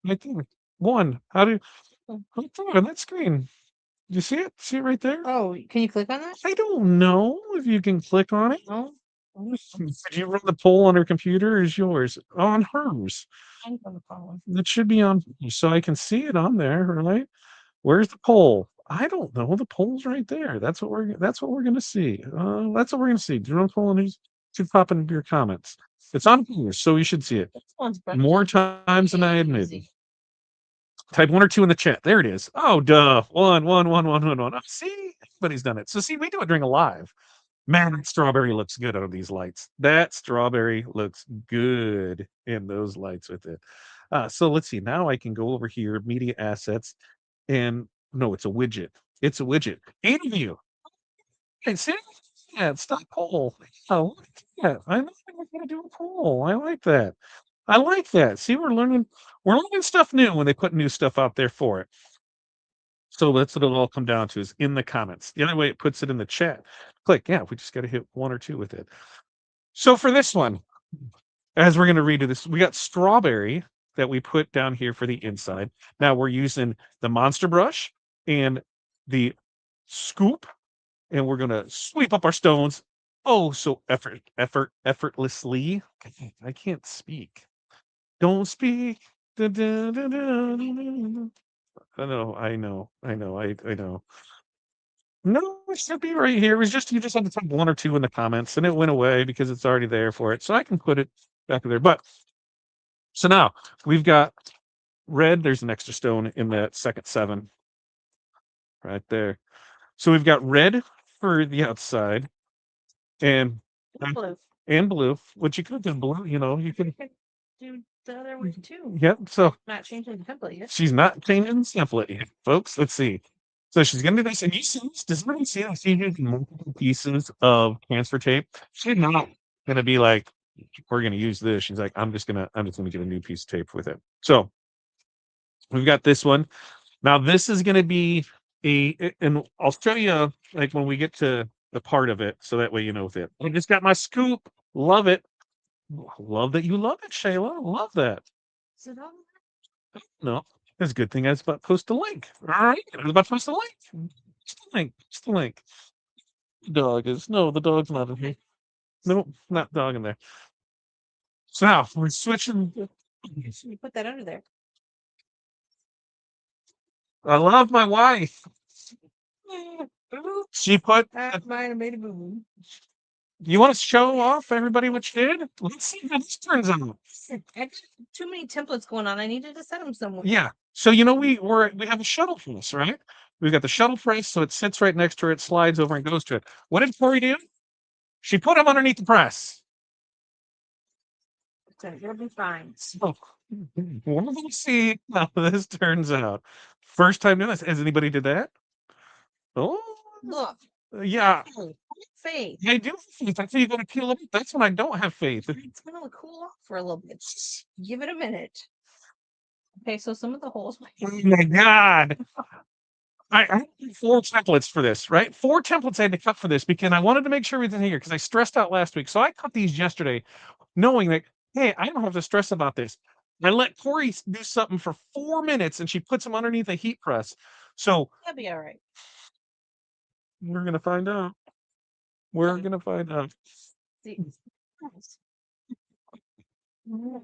Right there. One. How do right there on that screen? You see it? See it right there? Oh, can you click on that? I don't know if you can click on it. No. Did you run the poll on her computer? Or is yours on hers? I'm on the phone. It should be on, so I can see it on there, right? Where's the poll? I don't know. The poll's right there. That's what we're gonna see. That's what we're gonna see. Do you know poll and who's should pop in your comments? It's on here, so you should see it This one's more times than I admit. easy. Type 1 or 2 in the chat. There it is. Oh, duh. One, one, one, one, one, one. Oh, see, everybody's done it. So see, we do it during a live. Man, that strawberry looks good out of these lights. That strawberry looks good in those lights with it. So let's see. Now I can go over here, media assets, and no, it's a widget. It's a widget. Any of you. Hey, see? Yeah, it's not poll. Oh, yeah. I know we're gonna do a poll. I like that. I like that. See, we're learning stuff new when they put new stuff out there for it. So that's what it'll all come down to is in the comments. The other way it puts it in the chat. Click. Yeah, we just got to hit 1 or 2 with it. So for this one, as we're going to redo this, we got strawberry that we put down here for the inside. Now we're using the monster brush and the scoop, and we're going to sweep up our stones. Oh, so effortlessly. I can't speak. Don't speak. Da, da, da, da, da, da. I know. No, it should be right here. It was just you just had to type 1 or 2 in the comments, and it went away because it's already there for it. So I can put it back there. But so now we've got red. There's an extra stone in that second 7 right there. So we've got red for the outside and Blue. and blue, which you could have done blue. You could. Do the other one too. Yep. So Not changing the template yet. she's not changing the template yet, folks. Let's see. So she's gonna do this, and you see, does everybody see that she's using multiple pieces of transfer tape? She's not gonna be like, we're gonna use this. She's like, I'm just gonna get a new piece of tape with it. So we've got this one. Now this is gonna be and I'll show you like when we get to the part of it, so that way you know with it. I just got my scoop. Love it. Love that you love it, Shayla. Love that. Is it on? No, it's a good thing I was about to post a link. All right, I was about to post a link. Just a link. Just a link. The dog's not in here. No, not dog in there. So now we're switching. You put that under there. I love my wife. She put Might have made a boo boo. You want to show off everybody what you did? Let's see how this turns out. I got too many templates going on. I needed to set them somewhere. Yeah. So you know we have a shuttle press, right? We've got the shuttle press, so it sits right next to her. It slides over and goes to it. What did Tori do? She put them underneath the press. So it'll be fine. So we're gonna see how this turns out. First time doing this. Has anybody did that? Oh, Look, yeah. faith. I do have faith. I think you got to peel it. That's when I don't have faith. It's gonna cool off for a little bit. Give it a minute. Okay, so some of the holes. Oh my god! I had 4 templates for this, right? 4 templates I had to cut for this because I wanted to make sure everything here because I stressed out last week. So I cut these yesterday, knowing that hey, I don't have to stress about this. I let Tori do something for 4 minutes and she puts them underneath a heat press. So That'll be all right. we're gonna find out. We're gonna find out. See.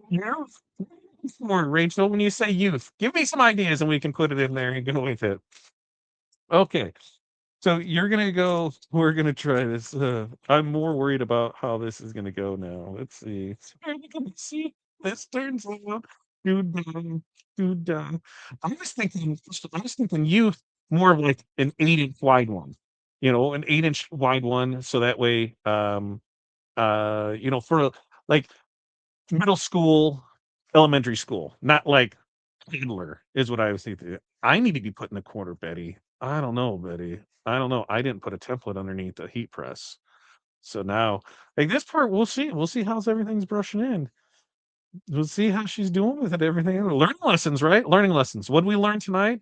Youth. More Rachel, when you say youth, give me some ideas and we can put it in there and go with it. Okay. So you're gonna go. We're gonna try this. I'm more worried about how this is gonna go now. Let's see. Are we gonna see this turns out? Too dumb. I was thinking youth more of like an 8-inch wide one. You know, an 8-inch wide one. So that way, you know, for like middle school, elementary school, not like toddler is what I was thinking. I need to be put in the corner, Betty. I don't know, Betty. I don't know. I didn't put a template underneath the heat press. So now, like this part, we'll see. We'll see how's everything's brushing in. We'll see how she's doing with it. Everything. Learning lessons, right? Learning lessons. What did we learn tonight?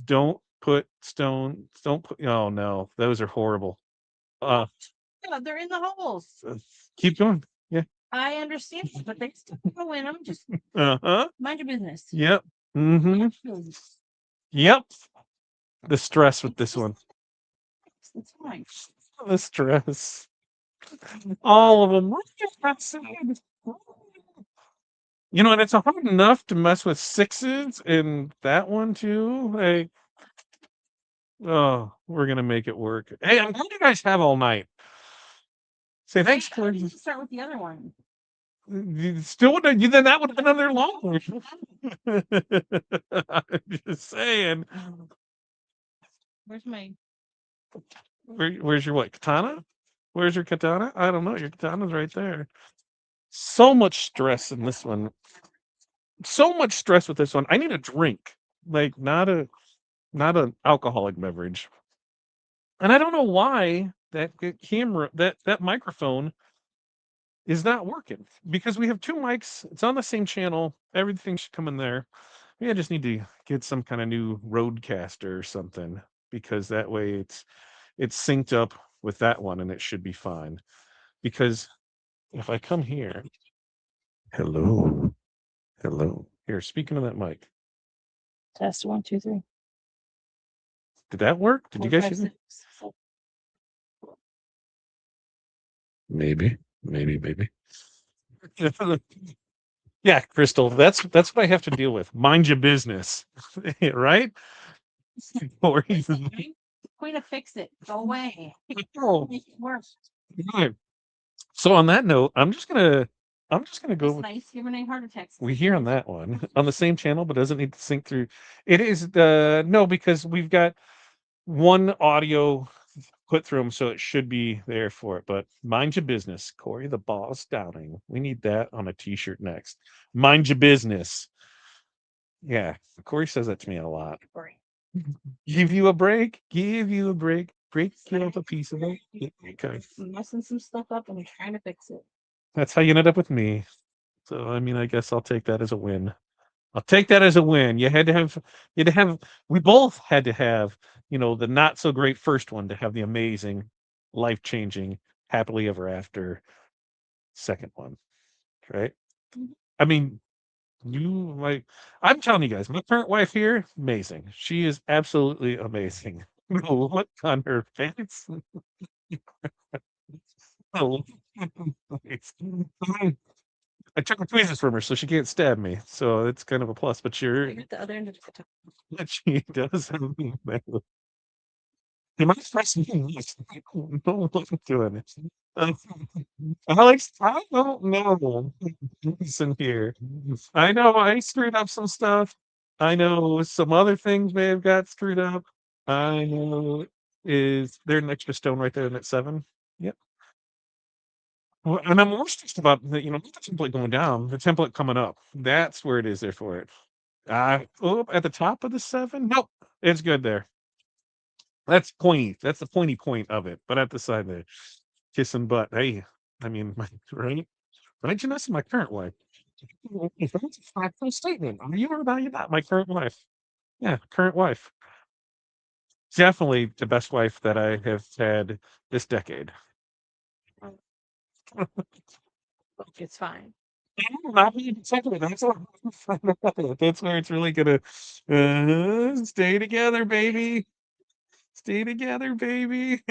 Don't put stone. Don't put. Oh no, those are horrible. Uh, Yeah, they're in the holes. keep going. Yeah. I understand, but they still go in them. Just Uh-huh. mind your business. Yep. Mm-hmm. Yep. The stress with this one. It's fine. The stress. All of them. You know, and it's hard enough to mess with 6s in that one too. Like, oh, we're gonna make it work. Hey, I'm glad you guys have all night. Say thanks Why for did you start with the other one? you still would have you then that would have been another long version. I'm just saying. Where's my? Where's your what katana? Where's your katana? I don't know. Your katana's right there. So much stress in this one. So much stress with this one. I need a drink, like not an alcoholic beverage. And I don't know why camera that microphone is not working because we have 2 mics. It's on the same channel. Everything should come in there. Maybe I just need to get some kind of new roadcaster or something because that way it's synced up with that one and it should be fine. Because if I come here, hello, hello. Here, speaking of that mic, Test 1, 2, 3. did that work? Did you 4, guys 5, hear me? 6. Maybe, maybe. Yeah, Crystal, that's what I have to deal with. Mind your business, right? Or Way to fix it. Go away. oh, Make it worse. right. So on that note, I'm just gonna It's go with nice. Giving any heart attacks. we hear on that one on the same channel, but doesn't need to sync through. It is no, because we've got one audio put through them, so it should be there for it. But mind your business, Corey, the boss Downing. We need that on a t-shirt next. Mind your business. Yeah, Corey says that to me a lot. Give you a break. Give you a break. Break you off a piece of it. Okay. I'm messing some stuff up and I'm trying to fix it. That's how you ended up with me. So I mean, I guess I'll take that as a win. I'll take that as a win. You had to have we both had to have, you know, the not so great first one to have the amazing, life-changing, happily ever after second one. Right? Mhm. I mean, you like I'm telling you guys, my current wife here, amazing. She is absolutely amazing. The look on her face. The look on her face. I took her tweezers from her, so she can't stab me. So it's kind of a plus. But I got the other end of the guitar. but she does have me. Am I pressing this? I don't know what I'm doing. Uh, Alex, I don't know what's in here. I know I screwed up some stuff. I know some other things may have got screwed up. I know is there an extra stone right there in at 7? Yep. Well, and I'm more stressed about the, not the template going down, the template coming up. That's where it is there for it. Oh, at the top of the 7? Nope, it's good there. That's pointy. That's the pointy point of it. But at the side there, kissing butt. Hey, I mean, right? Right, Janessa, my current wife. If that's a factual statement. Are you or are you not my current wife? Yeah, current wife. Definitely the best wife that I have had this decade. It's fine. Not even second. That's where it's really gonna stay together, baby. Stay together, baby.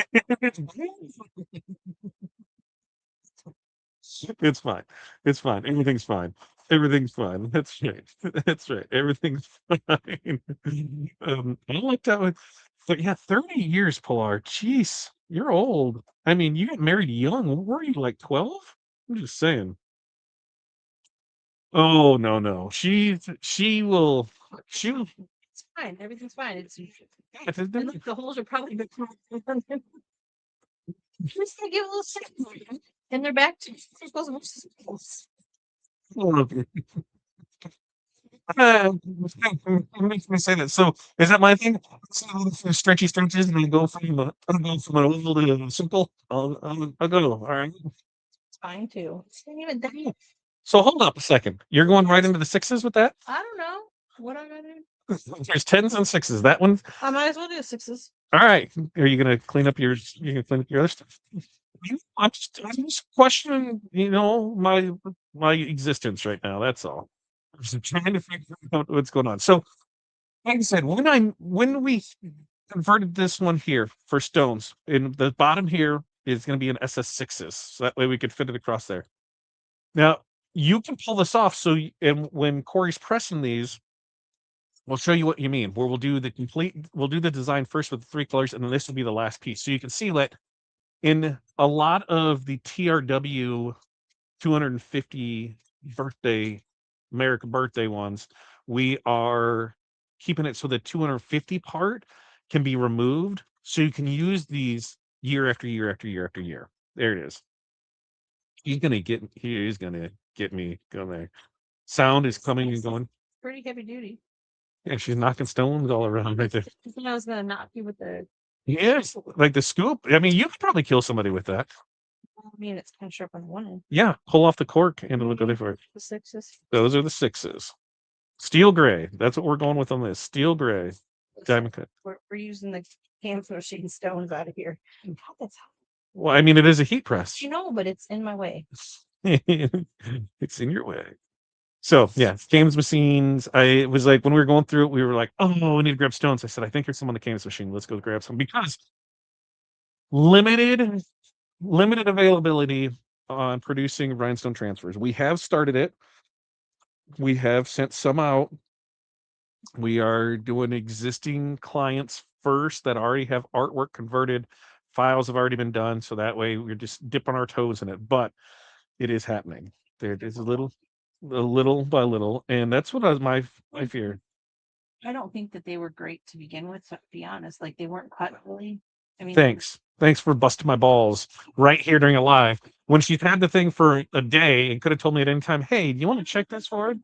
It's fine. It's fine. Everything's fine. Everything's fine. That's right. That's right. Everything's fine. I like that one. But yeah, 30 years, Pilar. Jeez, you're old. I mean, you got married young. What were you, like 12? I'm just saying. Oh no, no. She will It's fine. Everything's fine. It's yeah, it's and look, the holes are probably been just to give a little second. And they're back to makes me say that. So is that my thing? Stretchy stretches, and I go from a little to a simple. I'll go. All right. it's fine too. It's not even that. So hold up a second. You're going right into the 6s with that? I don't know what I'm gonna do. There's 10s and 6s. That one. I might as well do 6s. All right. Are you gonna clean up your? You gonna clean up your other stuff? I'm just questioning, my existence right now. That's all. I'm just trying to figure out what's going on. So, like I said, when we converted this one here for stones, in the bottom here is going to be an SS6s, so that way we could fit it across there. Now you can pull this off. So, and when Corey's pressing these, we'll show you what you mean. Where we'll do the design first with the 3 colors, and then this will be the last piece. So you can see that in a lot of the TRW 250 birthday American birthday ones, we are keeping it so the 250 part can be removed, so you can use these year after year after year after year. There it is. He's gonna get me going there. Sound is coming and going. Pretty heavy duty. Yeah, she's knocking stones all around right there. I was gonna knock you with the. Yes, like the scoop. I mean, you could probably kill somebody with that. I mean, it's kind of sharp on one end. Yeah, pull off the cork and it'll go there for it. The 6s. Those are the 6s. Steel gray. That's what we're going with on this. Steel gray. Diamond cut. We're using the cans machine stones out of here. God, that's Well, I mean, it is a heat press. you know, but it's in my way. It's in your way. So yeah, Cames machines. I was like, when we were going through it, we were like, oh, we need to grab stones. I said, I think there's some on the Cames machine. Let's go grab some, because limited availability on producing rhinestone transfers. We have started it. We have sent some out. We are doing existing clients first that already have artwork converted. Files have already been done, so that way we're just dipping our toes in it. But it is happening. There is a little by little, and that's what was my fear. I don't think that they were great to begin with, to be honest. Like, they weren't cut really. I mean, Thanks for busting my balls right here during a live when she's had the thing for a day and could have told me at any time, hey, do you want to check this for it?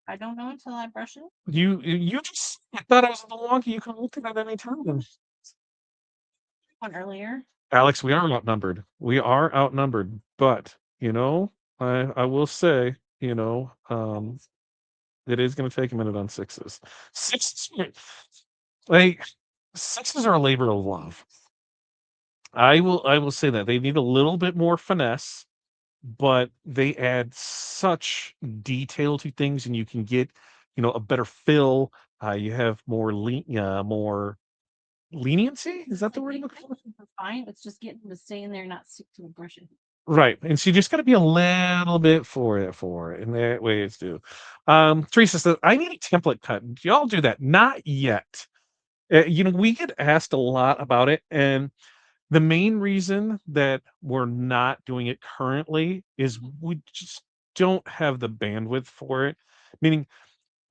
I don't know until I brush it. You just thought I was a little wonky. You could have looked at it at any time. One earlier. Alex, we are outnumbered. We are outnumbered, but I will say, it is going to take a minute on 6s. 6s, like 6s are a labor of love. I will say that they need a little bit more finesse, but they add such detail to things, and you can get, a better fill. You have more more leniency. Is that the word you're looking for? Fine. It's just getting to stay in there and not stick to the brushing. Right. And so you just got to be a little bit for it. And that way it's due. Teresa says, I need a template cut. Do y'all do that? Not yet. We get asked a lot about it, and the main reason that we're not doing it currently is we just don't have the bandwidth for it. Meaning,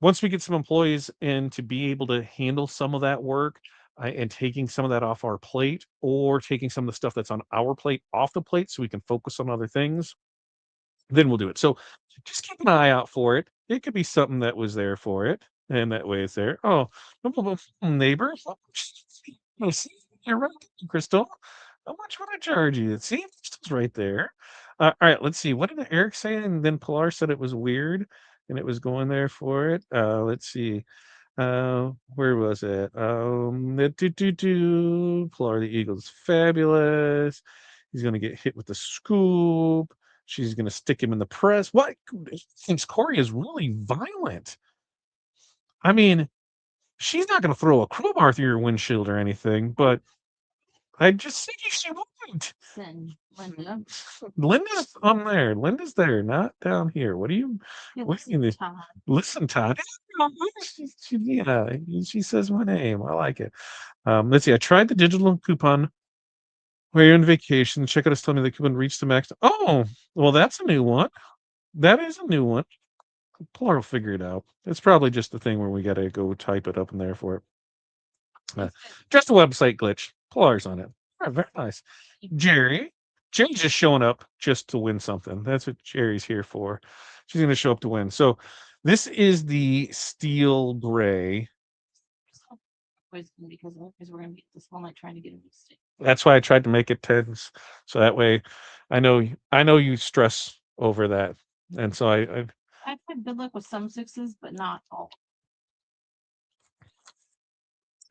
once we get some employees in to be able to handle some of that work, and taking some of that off our plate, or taking some of the stuff that's on our plate off the plate so we can focus on other things, then we'll do it. So just keep an eye out for it. It could be something that was there for it, and that way it's there. Oh, neighbor, oh, see, you're right, Crystal. How much would I charge you? See, Crystal's right there. All right, let's see. What did Eric say? And then Pilar said it was weird, and it was going there for it. Let's see. Where was it? Pilar the Eagle's fabulous. He's gonna get hit with the scoop. She's gonna stick him in the press. What? He thinks Corey is really violent. I mean, she's not gonna throw a crowbar through your windshield or anything, but I just think she wouldn't. Send Linda. Linda's on there. Linda's there, not down here. What do you? Hey, What do listen, you? Todd. Listen, Todd. Yeah, she says my name. I like it. Let's see. I tried the digital coupon while you're on vacation. Checkout telling me the coupon reached the max. Oh, well, that's a new one. That is a new one. Pilar will figure it out. It's probably just the thing where we got to go type it up in there for it. Just a website glitch. Pilar's on it. All right, very nice. Jerry's just showing up just to win something. That's what Jerry's here for. She's going to show up to win. So this is the steel gray. Because we're gonna be this whole night trying to get a new stick. That's why I tried to make it tens, so that way I know you stress over that, and so I've had good luck with some sixes, but not all.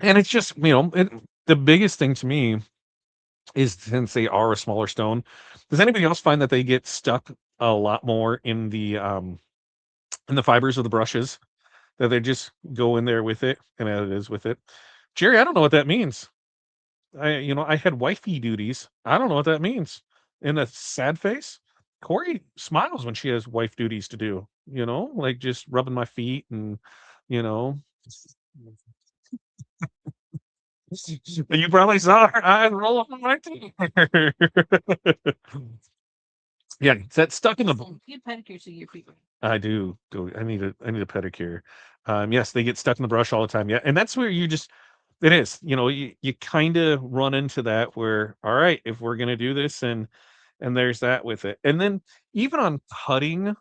and it's just the biggest thing to me is, since they are a smaller stone, does anybody else find that they get stuck a lot more in the fibers of the brushes, that they just go in there with it and as it is with it? Jerry, I don't know what that means. I had wifey duties. I don't know what that means. In a sad face, Corey smiles when she has wife duties to do. Like just rubbing my feet and you know. You probably saw her eyes roll up right there. Yeah, that's stuck in the. Listen, get pedicures to your feet. I do. I need a pedicure. Yes, they get stuck in the brush all the time. Yeah, and that's where it is. You kind of run into that where, all right, if we're gonna do this, and there's that with it. And then even on cutting,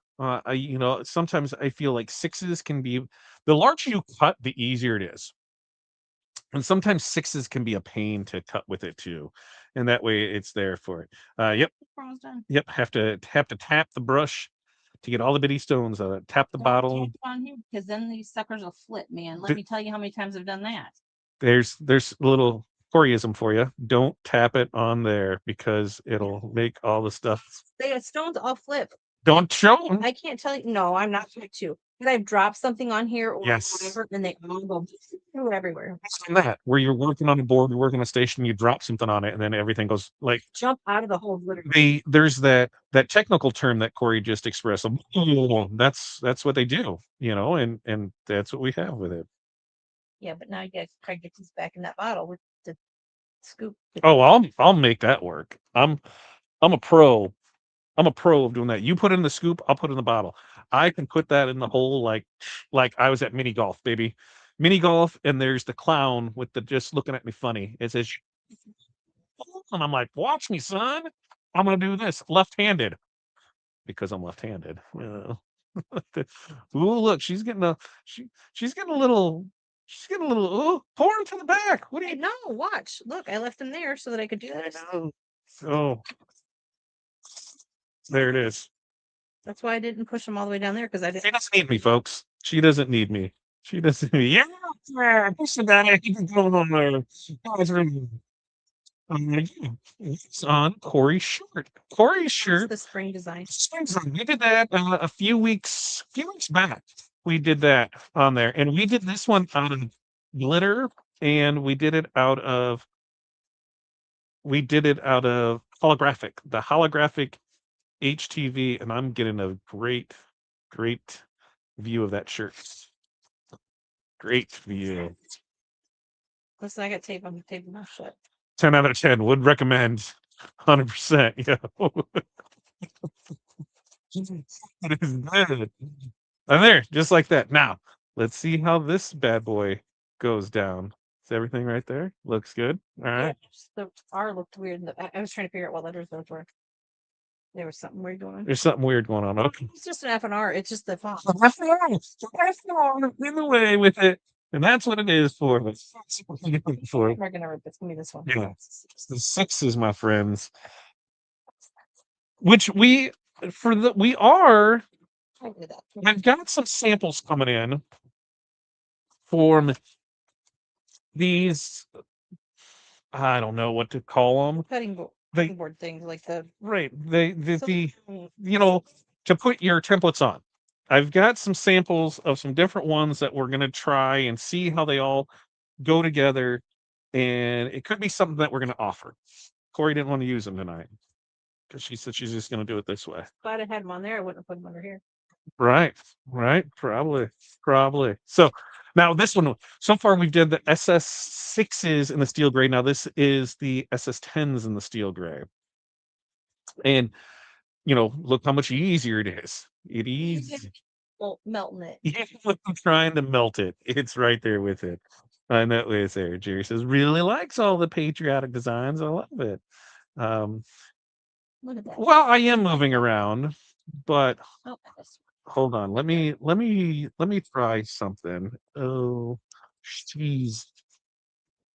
sometimes I feel like sixes can be, the larger you cut, the easier it is. And sometimes sixes can be a pain to cut with it too. And that way it's there for it. Yep. Almost done. Yep. Have to tap the brush to get all the bitty stones out. Tap the Don't bottle. tap it on here because then these suckers will flip, man. Let D- me tell you how many times I've done that. There's a little Coreyism for you. Don't tap it on there because it'll make all the stuff. The stones all flip. Don't show 'em. I can't tell you. No, I'm not going to. Because I've dropped something on here or Yes. whatever, and they all go everywhere. On that, where you're working on a board, you're working on a station, you drop something on it, and then everything goes like. Jump out of the hole, literally. There's that technical term that Corey just expressed. That's what they do, and that's what we have with it. Yeah, but now you got to try to get these back in that bottle with the scoop. Oh, I'll make that work. I'm a pro. I'm a pro of doing that. You put it in the scoop, I'll put it in the bottle. I can put that in the hole like I was at mini golf, baby. Mini golf, and there's the clown with the just looking at me funny. It says, and I'm like, watch me, son. I'm gonna do this left-handed because I'm left-handed. Ooh, look, she's getting a little. She's getting a little. Oh, pour him to the back. What do you? No, watch. Look, I left them there so that I could do this. Oh, there it is. That's why I didn't push them all the way down there because I She didn't. doesn't need me, folks. She doesn't need me. She doesn't need me. Yeah, push the back. You can go on there. Guys, it's on Corey's shirt. Corey's It's shirt. the spring design. We did that a few weeks back. We did that on there, and we did this one out of glitter, and we did it out of holographic, the holographic HTV, and I'm getting a great view of that shirt. Great view. Listen, I got tape. I'm taping my shut. 10 out of 10 would recommend. 100%. Yeah. It is good. And there, just like that. Now, let's see how this bad boy goes down. Is everything right there? Looks good. All right. The R looked weird. I was trying to figure out what letters those were. There was something weird going on. There's something weird going on. Okay. It's just an F and R. It's just the font. In the way with it. And that's what it is for. That's what we're looking for. We're gonna rip this. Give me this one. Yeah. It's the sixes, my friends. Which we are. I do that. I've got some samples coming in from these. I don't know what to call them. Cutting board, They cutting board things like the. right. The Mm, you know, to put your templates on. I've got some samples of some different ones that we're gonna try and see how they all go together, and it could be something that we're gonna offer. Corey didn't want to use them tonight because she said she's just gonna do it this way. If I'd have had them on there, I wouldn't have put them under here. Right, right, probably. So now this one, so far we've did the SS6s in the steel gray. Now this is the SS10s in the steel gray. And look how much easier it is. It is Well, melting it. even when I'm trying to melt it, it's right there with it. I know it's there. Jerry says really likes all the patriotic designs. I love it. Look at that. Well, I am moving around, but Oh, this hold on. Let me try something. Oh, jeez.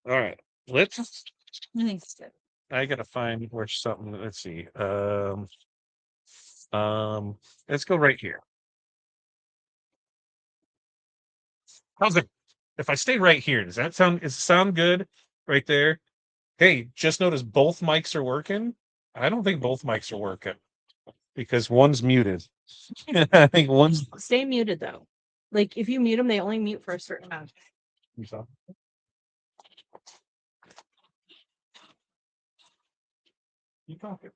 All right. Let's. one. I think it's good. I gotta find where something. Let's see. Let's go right here. How's it? If I stay right here, does that sound good? Right there. Hey, just notice both mics are working. I don't think both mics are working because one's muted. I think one's. Stay muted though. Like if you mute them, they only mute for a certain amount. You saw? You talking?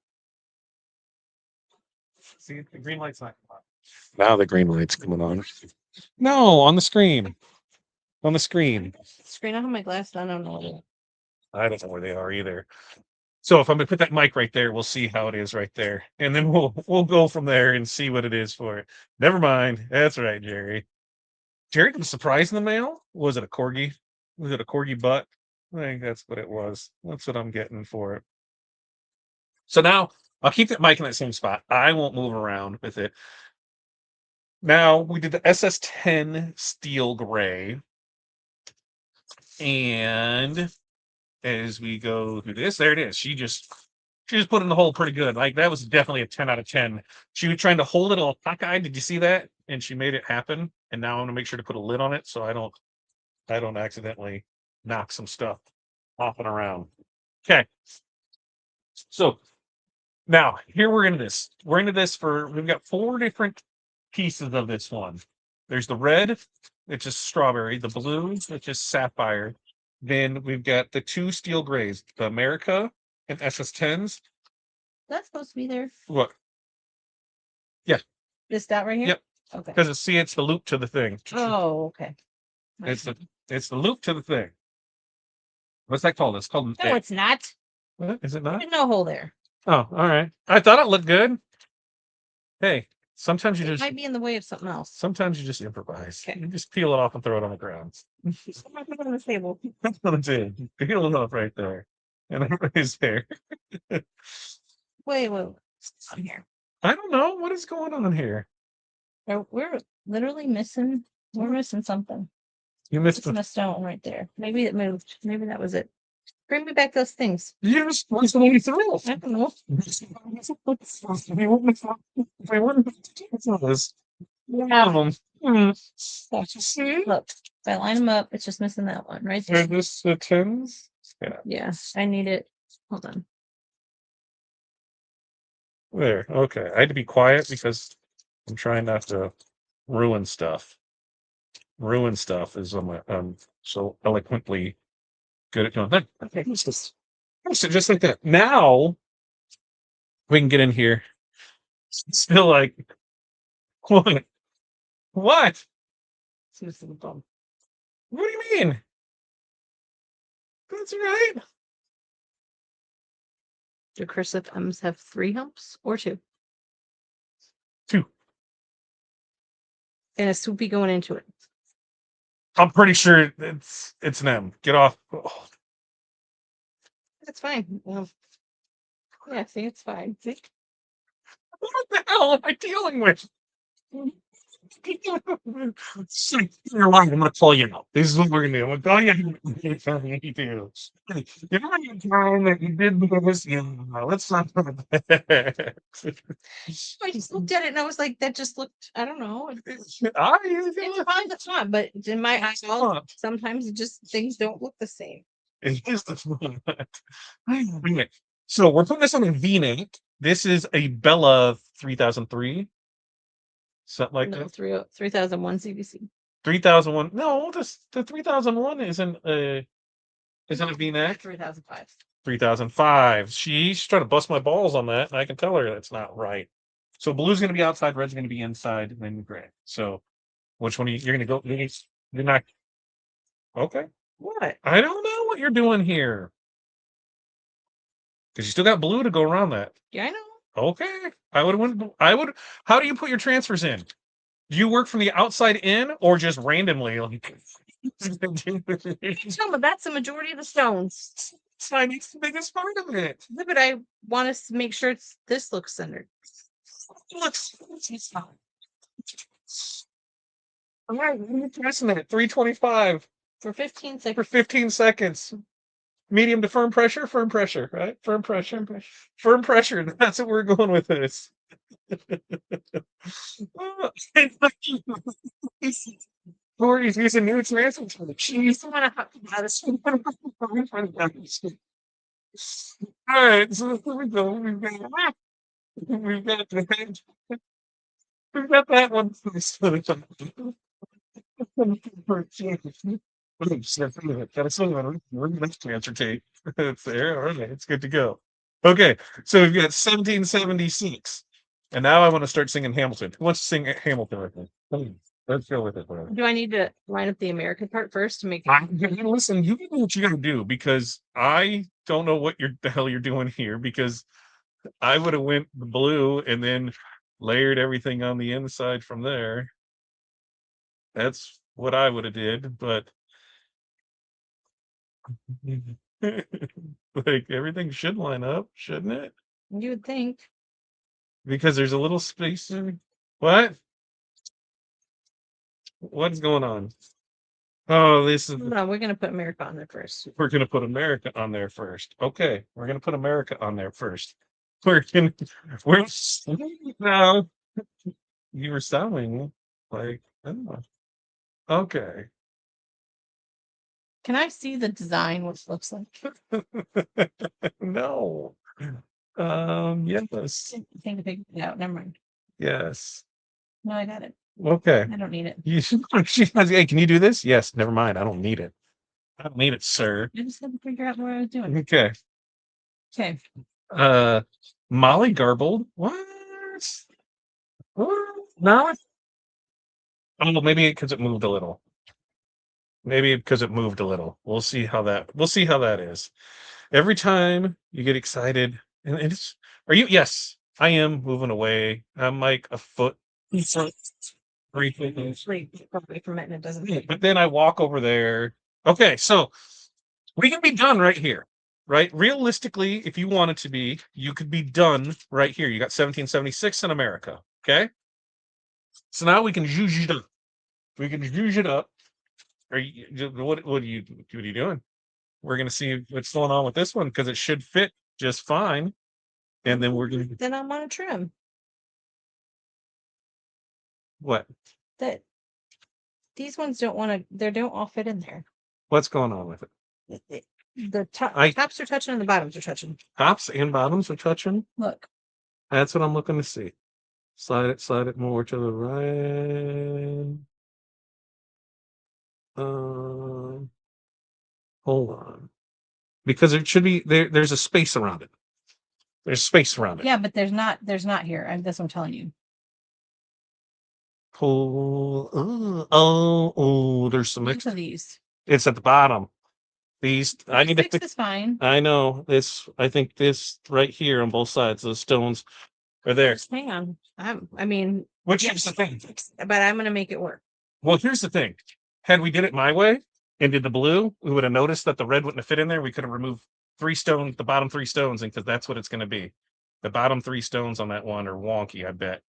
See, the green light's not coming on. Now the green light's coming on. No, on the screen. On the screen. Screen. I have my glasses on. I don't know what it is. I don't know where they are either. So if I'm gonna put that mic right there, we'll see how it is right there, and then we'll go from there and see what it is for it. Never mind. That's right, Jerry. Jerry got a surprise in the mail. Was it a corgi? Was it a corgi butt? I think that's what it was. That's what I'm getting for it. So now I'll keep that mic in that same spot. I won't move around with it. Now we did the SS10 steel gray. And as we go through this, there it is. She just put in the hole pretty good. Like that was definitely a 10 out of 10. She was trying to hold it all cockeyed. Did you see that? And she made it happen. And now I'm gonna make sure to put a lid on it so I don't accidentally knock some stuff off and around. Okay. So now here we're into this. We're into this we've got 4 different pieces of this one. There's the red, which is strawberry, the blue, which is sapphire. Then we've got the 2 steel grays, the America and SS10s. That's supposed to be there. What? This dot right here. Yep. Okay. Because it's the loop to the thing. Oh, okay. It's the loop to the thing. What's that called? It's called. No, it's not. What? Is it not? There's no hole there. Oh, all right. I thought it looked good. Hey, sometimes you It just might be in the way of something else. improvise. Okay. You just peel it off and throw it on the ground. Something on the table. That's what I'm saying. Peel it off right there, and everybody's there. Wait. What's on here? I don't know what is going on here. We're literally missing. We're missing something. You missed It's the. missed out right there. Maybe it moved. Maybe that was it. Bring me back those things. You just what's the way through? I don't know. They wouldn't this. Yeah. See? Look, if I line them up, it's just missing that one right there. Are this the 10s? Yeah. Yeah, I need it. Hold on. There. Okay. I had to be quiet because I'm trying not to ruin stuff. Ruin stuff is so eloquently good at doing that. Okay. So just like that. Now we can get in here. Still like what? What? Seriously, bum. What do you mean? That's right. Do cursive M's have 3 humps or 2? 2. And a swoopy going into it. I'm pretty sure it's an M. Get off. Oh, That's fine. Yeah, see, it's fine. See? what the hell am I dealing with? You're lying. I'm gonna call you out. This is what we're gonna do. I'm gonna call you out. You do. You know the time that you did this? Yeah, let's not talk about that. I just looked at it and I was like, that just looked, I don't know. It's I fine, that's fine. But in my eyes, sometimes it just things don't look the same. It is the fun. Anyway, so we're putting this on a V-neck. This is a Bella 3003. Something like No, that. 3001 CBC. 3001. No, the 3001 isn't a V-neck. 3005. 3005. She's trying to bust my balls on that, and I can tell her that's not right. So blue's going to be outside, red's going to be inside, and then gray. So which one you're going to go? You're not. Okay. What? I don't know what you're doing here. Because you still got blue to go around that. Yeah, I know. Okay. I would. How do you put your transfers in? Do you work from the outside in or just randomly? Like, No, but that's the majority of the stones. fine, it's the biggest part of it. Yeah, but I want to make sure this looks centered. Looks. All right, what are you pressing it? 325 For 15 for seconds. 15 seconds. Medium to firm pressure, right? Firm pressure. Firm pressure. That's what we're going with this. Corey's using new transfer. Jeez. All right, so here we go. We've got that one. Gotta swing on it. We're gonna transfer tape. It's there. All right, it's good to go. Okay, so we've got 1776. And now I want to start singing Hamilton. Who wants to sing Hamilton with me? Come on, let's go with it. Whatever. Do I need to line up the American part first to make Listen, you can do what you gotta do because I don't know what the hell you're doing here because I would have went the blue and then layered everything on the inside from there. That's what I would have did, but like everything should line up, shouldn't it? You would think. Because there's a little space in. What? What's going on? Oh, this is. No, we're gonna put America on there first. We're gonna put America on there first. Okay, we're gonna put America on there first. We're now. You were sounding like I don't know. Okay. Can I see the design, what it looks like? No. Yes. I think to figure it out. Never mind. Yes. No, I got it. Okay. I don't need it. She has, hey, can you do this? Yes. Never mind. I don't need it. I don't need it, sir. I just had to figure out what I was doing. Okay. Okay. Molly Garbled. What? No. Oh, maybe because it moved a little. Maybe because it moved a little. We'll see how that is. Every time you get excited, and it's yes, I am moving away. I'm like a foot. 3 feet. Probably from it and it doesn't. But then I walk over there. Okay, so we can be done right here, right? Realistically, if you wanted to be, you could be done right here. You got 1776 in America. Okay. So now we can zhuzh it up. We can zhuzh it up. What are you doing? We're gonna see what's going on with this one because it should fit just fine. And then we're gonna Then I want to trim what? that. These ones don't want to. They don't all fit in there. What's going on with it? The I- tops are touching and the bottoms are touching. Tops and bottoms are touching. Look. That's what I'm looking to see. Slide it more to the right. Hold on. Because it should be there's a space around it. There's space around it. Yeah, but there's not here. That's what I'm telling you. Pull. Oh, there's some Look at these. It's at the bottom. These I need to Six is fine. I know this. I think this right here on both sides, those stones are there. Hang on. I mean, Which yeah, is the thing. but I'm gonna make it work. Well, here's the thing. Had we did it my way and did the blue, we would have noticed that the red wouldn't have fit in there. We could have removed 3 stones, the bottom 3 stones, and because that's what it's going to be. The bottom 3 stones on that one are wonky, I bet.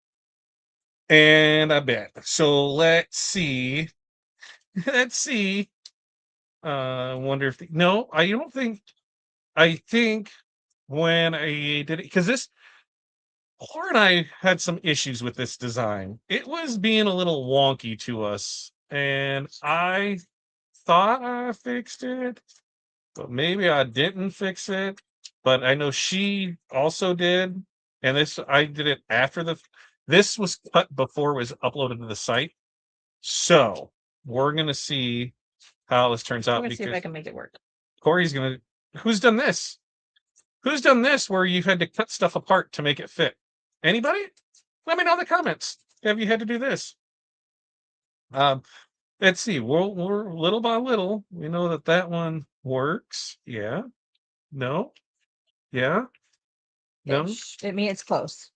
And I bet. So let's see. Let's see. Wonder if no, I don't think. I think when I did it, because this Laura and I had some issues with this design. It was being a little wonky to us, and I thought I fixed it, but maybe I didn't fix it. But I know she also did, and this I did it after this was cut before it was uploaded to the site. So we're gonna see how this turns I'm out gonna see if I because can make it work. Corey's gonna. Who's done this? Who's done this where you've had to cut stuff apart to make it fit? Anybody? Let me know in the comments. Have you had to do this? Let's see. We're little by little. We know that that one works. Yeah. No. Yeah. No. I mean, it's close.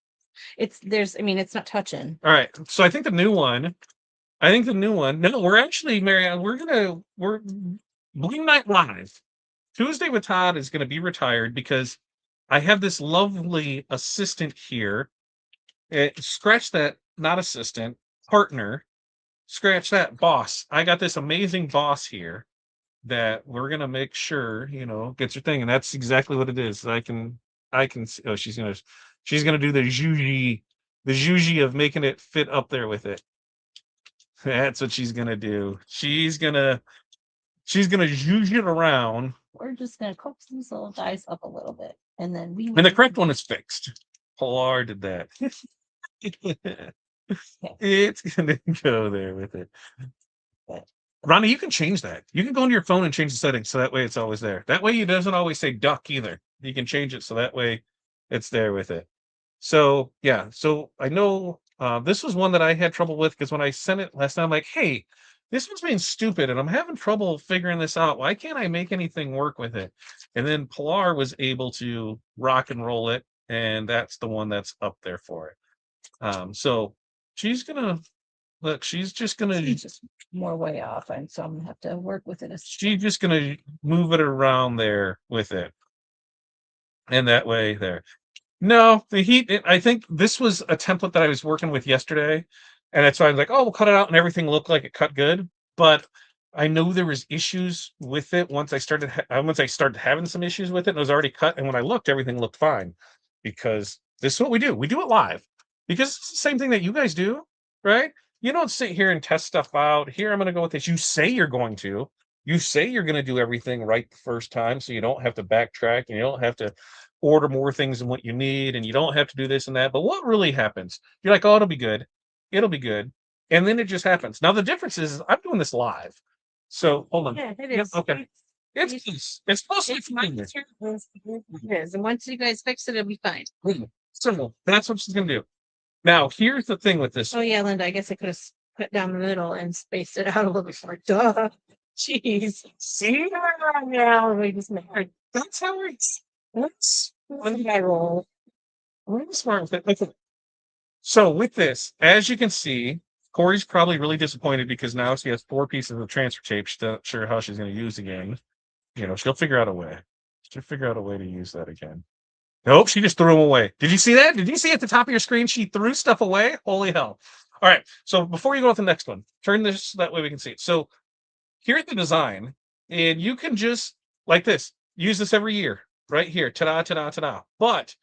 I mean, it's not touching. All right. So I think the new one. No, we're actually, Marianne. We're Bling Night Live. Tuesday with Todd is going to be retired because I have this lovely assistant here. Scratch that, not assistant, partner. Scratch that, boss. I got this amazing boss here that we're gonna make sure gets her thing, and that's exactly what it is. I can see. Oh, she's gonna do the zhuzhi of making it fit up there with it. That's what she's gonna do. She's gonna zhuzh it around. We're just gonna coax these little guys up a little bit, and then we. And the correct one is fixed. Pilar did that. It's gonna go there with it. Ronnie, you can change that. You can go into your phone and change the settings so that way it's always there. That way it doesn't always say duck either. You can change it so that way it's there with it. So yeah, so I know this was one that I had trouble with because when I sent it last time, I'm like, hey, this one's being stupid and I'm having trouble figuring this out. Why can't I make anything work with it? And then Pilar was able to rock and roll it, and that's the one that's up there for it. So she's gonna look, she's just gonna It's just more way off, and so I'm gonna have to work with it. she's just gonna move it around there with it. And that way there. No, the heat, I think this was a template that I was working with yesterday. And that's why I was like, oh, we'll cut it out and everything looked like it cut good. But I know there was issues with it once I started having some issues with it, and it was already cut. And when I looked, everything looked fine because this is what we do. We do it live because it's the same thing that you guys do, right? You don't sit here and test stuff out. Here, I'm going to go with this. You say you're going to. You say you're going to do everything right the first time, so you don't have to backtrack and you don't have to order more things than what you need, and you don't have to do this and that. But what really happens? You're like, oh, it'll be good. It'll be good. And then it just happens. Now, the difference is I'm doing this live. So hold on. Yeah, it Yep, is. okay. It's supposed to be It's my fine. turn. It is. And once you guys fix it, it'll be fine. So that's what she's gonna do. Now, here's the thing with this. Oh yeah, Linda, I guess I could have put down the middle and spaced it out a little bit more. Duh. Jeez. See? Yeah, we just made That's how it's. That's one guy roll. I'm really smart with it. Okay. So with this, as you can see, Corey's probably really disappointed because now she has 4 pieces of transfer tape. She's not sure how she's going to use again. She'll figure out a way. She'll figure out a way to use that again. Nope, she just threw them away. Did you see that? Did you see at the top of your screen? She threw stuff away. Holy hell! All right. So before you go to the next one, turn this that way we can see it. So here's the design, and you can just like this use this every year, right here. Ta-da! Ta-da! Ta-da! But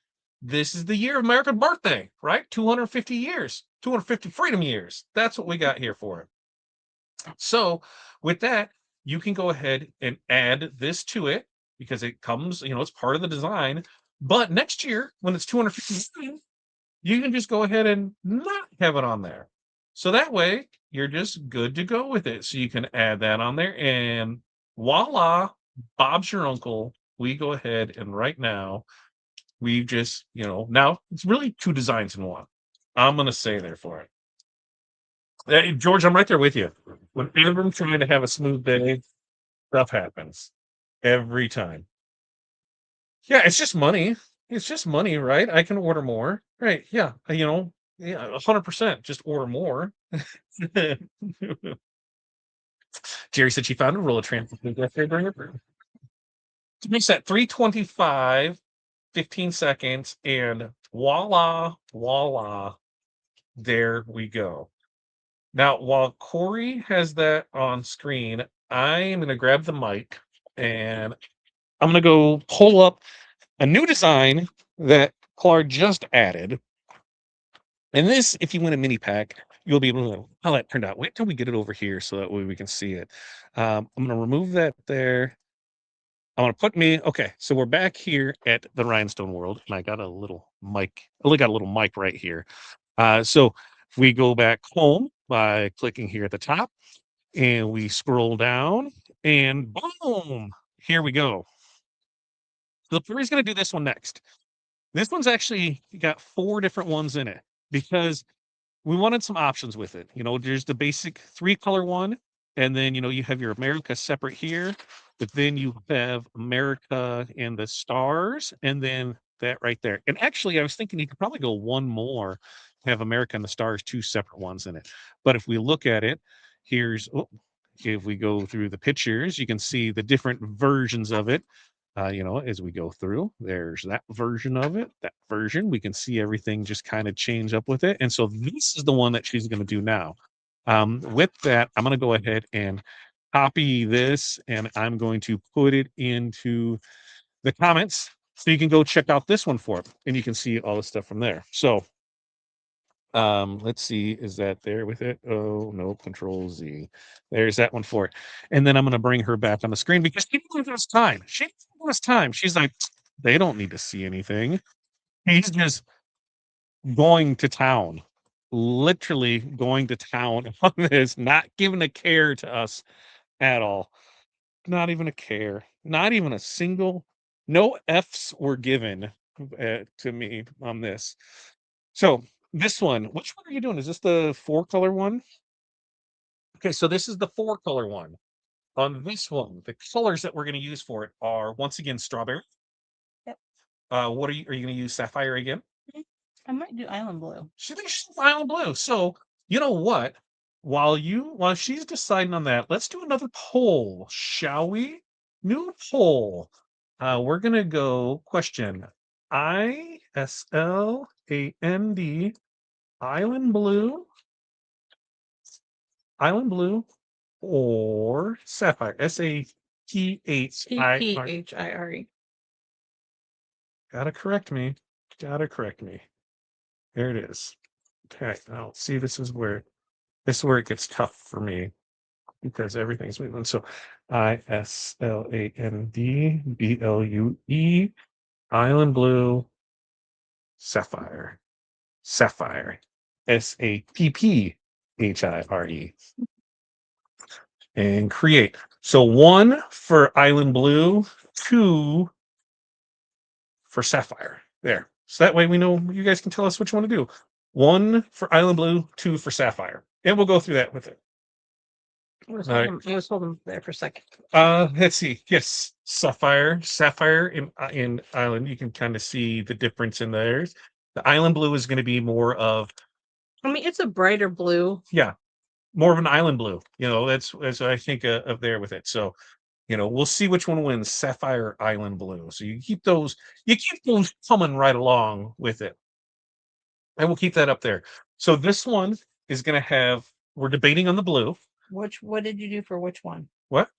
this is the year of American birthday, right? 250 years, 250 freedom years. That's what we got here for it. So with that, you can go ahead and add this to it because it comes, it's part of the design. But next year, when it's 250, you can just go ahead and not have it on there. So that way, you're just good to go with it. So you can add that on there, and voila, Bob's your uncle. We go ahead and right now, we just, now it's really 2 designs in one. I'm going to say there for it. Hey, George, I'm right there with you. Whenever I'm trying to have a smooth day, stuff happens. every time. Yeah, it's just money. It's just money, right? I can order more, right? Yeah, yeah, 100%. Just order more. Jerry said she found a roll of transfer during her break. Makes that 3:25, 15 seconds, and voila, voila. There we go. Now, while Corey has that on screen, I am going to grab the mic and I'm going to go pull up a new design that Clark just added. And this, if you win a mini pack, you'll be able to know how that turned out. Wait till we get it over here so that way we can see it. I'm going to remove that there. I'm going to put me. Okay, so we're back here at the Rhinestone world, and I got a little mic. I only got a little mic right here. So if we go back home by clicking here at the top, and we scroll down, and boom, here we go. So Flurry's going to do this one next. This one's actually got 4 different ones in it because we wanted some options with it. There's the basic 3-color one, and then you have your America separate here, but then you have America and the stars, and then that right there. And actually, I was thinking you could probably go one more, have America and the stars, 2 separate ones in it. But if we look at it, if we go through the pictures, you can see the different versions of it. As we go through, there's that version of it, that version. We can see everything just kind of change up with it. And so this is the one that she's going to do now. With that, I'm going to go ahead and copy this and I'm going to put it into the comments so you can go check out this one for it and you can see all the stuff from there. So let's see, is that there with it? Oh no, Control Z. There's that one for it. And then I'm going to bring her back on the screen because she didn't give us time. She didn't give us time. She's like, they don't need to see anything. He's just going to town, literally going to town on this, not giving a care to us at all. Not even a care. Not even a single. No F's were given to me on this. So this one, which one are you doing? Is this the 4-color one? Okay, so this is the 4-color one. On this one, the colors that we're going to use for it are once again strawberry. Yep. What are you going to use? Sapphire again? I might do island blue. She thinks she's island blue. So you know what? While she's deciding on that, let's do another poll, shall we? New poll. We're gonna go question ISLAND island blue or sapphire SAPHIRE. PPHIRE. Gotta correct me. There it is. Okay, now see, this is where it gets tough for me because everything's moving. So ISLAND BLUE island blue sapphire SAPPHIRE and create. So 1 for island blue, 2 for sapphire. There. So that way we know you guys can tell us which one to do. 1 for island blue, 2 for sapphire. And we'll go through that with it. I was All right. holding there for a second. Let's see. Yes, sapphire in island. You can kind of see the difference in theirs. The island blue is going to be more of, I mean, it's a brighter blue. yeah, more of an island blue. That's what I think of there with it. So, we'll see which one wins, sapphire or island blue. So you keep those coming right along with it, and we'll keep that up there. So this one is going to have. We're debating on the blue. What did you do for which one? What?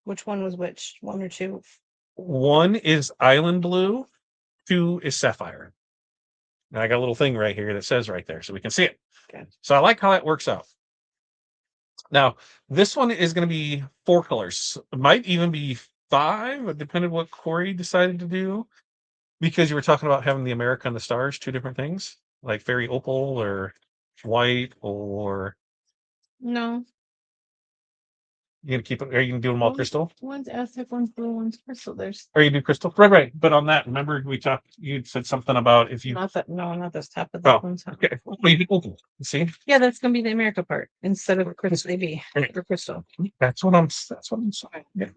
Which one was which? 1 or 2? 1 is island blue, 2 is sapphire. Now I got a little thing right here that says right there, so we can see it. Okay. So I like how that works out. Now, this one is going to be 4 colors. It might even be 5, depending on what Corey decided to do. Because you were talking about having the America and the stars, 2 different things, like fairy opal or white, or No. you gonna keep it? Are you gonna do them all crystal? One's Aztec, one's blue, one's crystal. There's Or you do crystal? Right. But on that, remember we talked. You said something about if you. Not that. No, not this top of Oh, that one. okay. Well, you did opal. See, Yeah, that's gonna be the America part instead of crystal. Maybe Right. or crystal. that's what I'm saying. Yeah.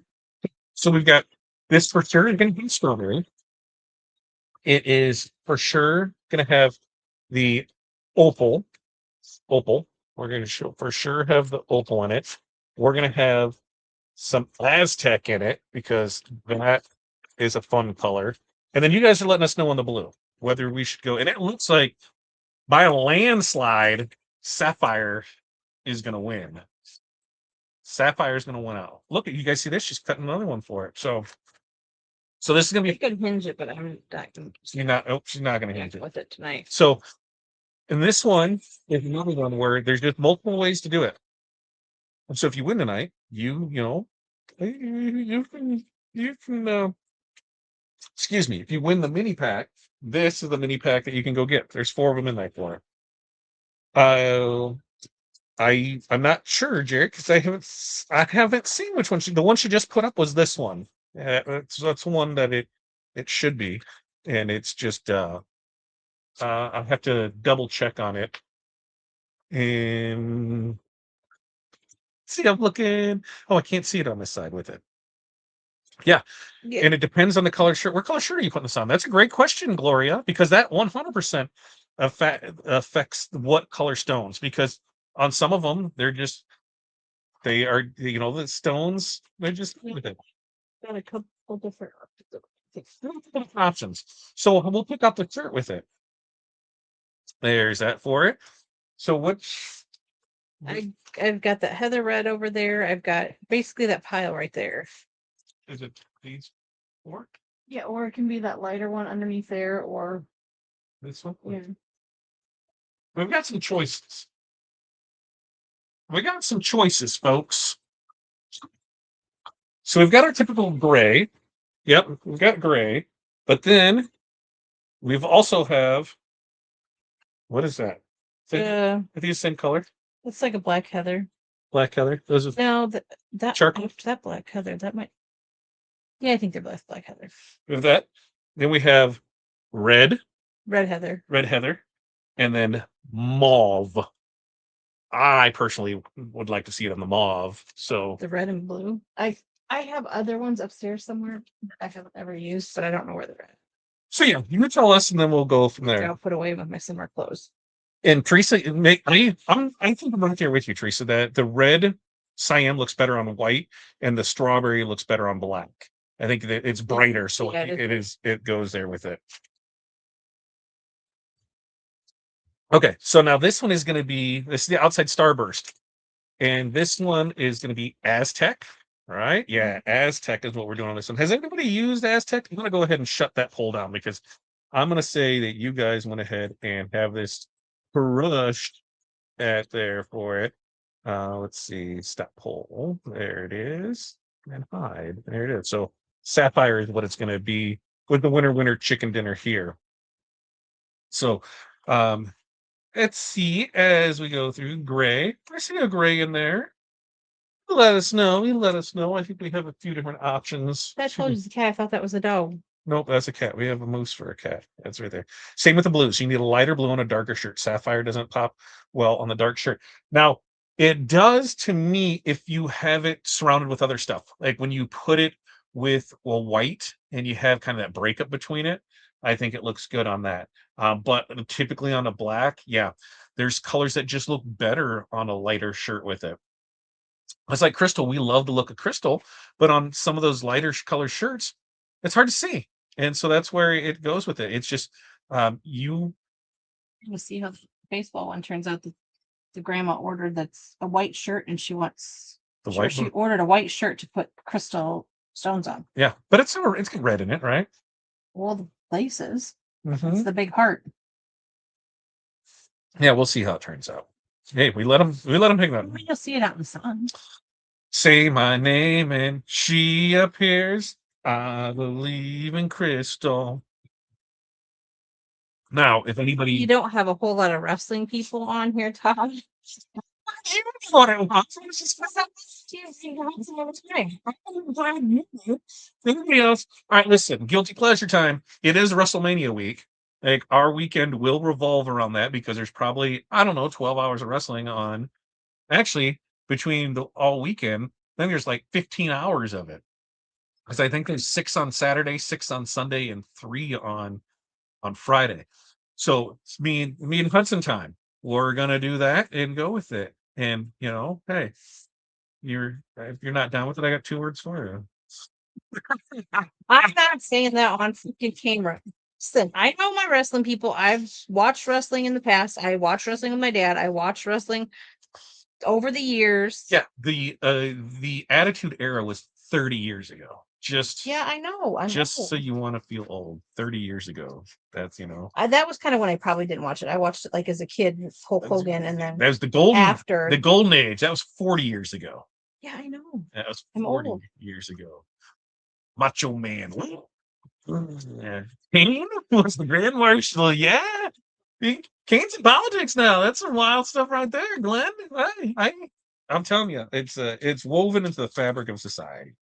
So we've got This for sure is going to be strawberry. It is for sure going to have the opal. Opal. We're going to for sure have the opal in it. We're going to have some Aztec in it because that is a fun color. And then you guys are letting us know on the blue whether we should go. And it looks like by a landslide, Sapphire is going to win. Sapphire is going to win out. Look at you guys see this? She's cutting another one for it. So this is going to I be. could hinge it, but I'm not gonna You're not. Oh, she's not going to hinge it. with it tonight. So, and this one is another one where there's just multiple ways to do it. And so if you win tonight, you can excuse me, if you win the mini pack, this is the mini pack that you can go get. There's 4 of them in there for it. I'm not sure, Jared, because I haven't seen which one the one she just put up was this one. That's one that it should be, and it's just I have to double check on it. And see, I'm looking. Oh, I can't see it on this side with it. Yeah. And it depends on the color shirt. What color shirt are you putting this on? That's a great question, Gloria, because that 100% affects what color stones. Because on some of them, they are, the stones, they're just with it. Got a couple different Options. So we'll pick up the shirt with it. There's that for it. So which I've got that heather red over there. I've got basically that pile right there. is it? These 4? Yeah, or it can be that lighter one underneath there, or This one? yeah. We've got some choices. We got some choices, folks. So we've got our typical gray. Yep, we've got gray. But then we've also have, what is that? Are these the same color? It's like a black heather. Black heather? Those are No, that charcoal? that black heather, that might. Yeah, I think they're both black heather. With that. Then we have red Red heather. and then mauve. I personally would like to see it on the mauve. So The red and blue. I have other ones upstairs somewhere that I haven't ever used. But I don't know where they're at. so yeah, you tell us and then we'll go from there. I'll put away with my summer clothes. And Teresa, I think I'm right there with you, Teresa, that the red Siam looks better on white and the strawberry looks better on black. I think that it's brighter, so Yeah, it goes there with it. Okay, so now this one is going to be, this is the outside starburst. And this one is going to be Aztec, right? Yeah, Aztec is what we're doing on this one. Has anybody used Aztec? I'm going to go ahead and shut that poll down because I'm going to say that you guys went ahead and have this crushed at there for it. Let's see, stop poll. There it is. And hide. There it is. So Sapphire is what it's going to be with the winter chicken dinner here. So let's see as we go through gray. I see a gray in there. Let us know. I think we have a few different options. That told you the cat. I thought that was a dog. Nope, that's a cat. We have a moose for a cat. That's right there. Same with the blues. You need a lighter blue on a darker shirt. Sapphire doesn't pop well on the dark shirt. Now, it does to me if you have it surrounded with other stuff. Like when you put it with white and you have kind of that breakup between it, I think it looks good on that. But typically on a black, yeah, there's colors that just look better on a lighter shirt with it. It's like crystal. We love the look of crystal, but on some of those lighter color shirts, it's hard to see. And so that's where it goes with it. It's just We'll see how the baseball one turns out. The grandma ordered that's a white shirt, and she wants the white. she ordered a white shirt to put crystal stones on. Yeah, but it's got red in it, right? Well, the places. Mhm. It's the big heart. Yeah, we'll see how it turns out. Hey, we let them pick that. You'll see it out in the sun. Say my name and she appears. I believe in crystal. Now, if anybody You don't have a whole lot of wrestling people on here, Todd. you know what it was. It was just anybody else? All right, listen, guilty pleasure time. It is WrestleMania week. Like our weekend will revolve around that because there's probably, I don't know, 12 hours of wrestling on. Actually, between the all weekend, then there's like 15 hours of it. because I think there's 6 on Saturday, 6 on Sunday, and 3 on Friday. So it's me and Hudson time. We're gonna do that and go with it. And hey, if you're not down with it, I got 2 words for you. I'm not saying that on freaking camera. Listen, I know my wrestling people. I've watched wrestling in the past. I watched wrestling with my dad. I watched wrestling over the years. Yeah, the Attitude Era was 30 years ago. Yeah, I know. I Just know. so you want to feel old, 30 years ago. That's That was kind of when I probably didn't watch it. I watched it like as a kid with Hulk Hogan, and then that was the after. golden age. That was 40 years ago. Yeah, I know. That was I'm 40 old. years ago. Macho Man. Yeah. Kane was the Grand Marshal. Yeah. Kane's in politics now. That's some wild stuff right there, Glenn. I'm telling you, it's woven into the fabric of society.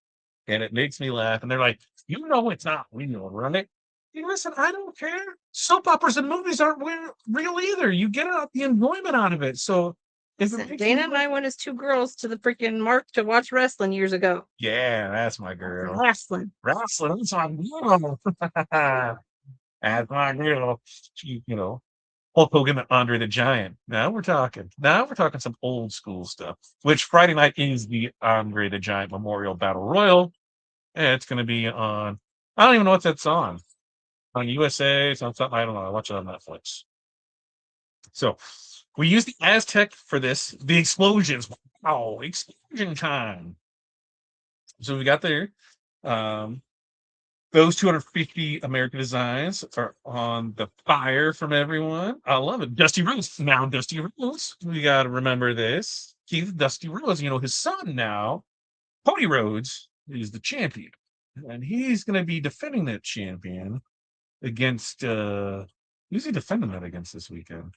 And it makes me laugh. And they're like, it's not real, right? Hey, listen, I don't care. Soap operas and movies aren't real either. You get the enjoyment out of it. So if it Listen, makes Dana you and I went as 2 girls to the freaking mark to watch wrestling years ago. yeah, that's my girl. Wrestling. Wrestling, that's my girl. That's my girl. Hulk Hogan and Andre the Giant. Now we're talking. Now we're talking some old school stuff. Which Friday night is the Andre the Giant Memorial Battle Royal. And it's going to be on. I don't even know what that's on. On USA, it's on something. I don't know. I watch it on Netflix. So we use the Aztec for this. The explosions. Wow, explosion time. So we got there. Those 250 American designs are on the fire from everyone. I love it. Dusty Rhodes. Now, Dusty Rhodes. We got to remember this. Keith Dusty Rhodes, his son now, Cody Rhodes, is the champion. And he's going to be defending that champion against, who's he defending that against this weekend?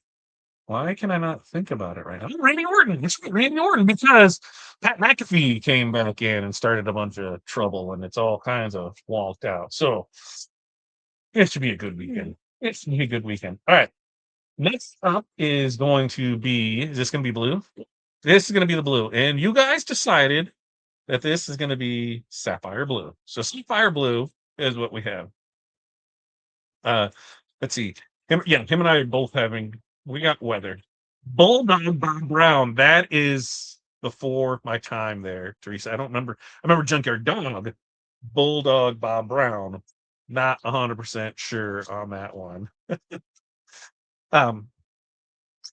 Why can I not think about it right now? Randy Orton. It's Randy Orton because Pat McAfee came back in and started a bunch of trouble, and it's all kinds of walked out. So it should be a good weekend. It should be a good weekend. All right. Next up is going to be. Is this going to be blue? This is going to be the blue, and you guys decided that this is going to be sapphire blue. So sapphire blue is what we have. Let's see. Him and I are both having. We got weather. Bulldog Bob Brown. That is before my time there, Teresa. I don't remember. I remember Junkyard Dog. Bulldog Bob Brown. Not 100% sure on that one.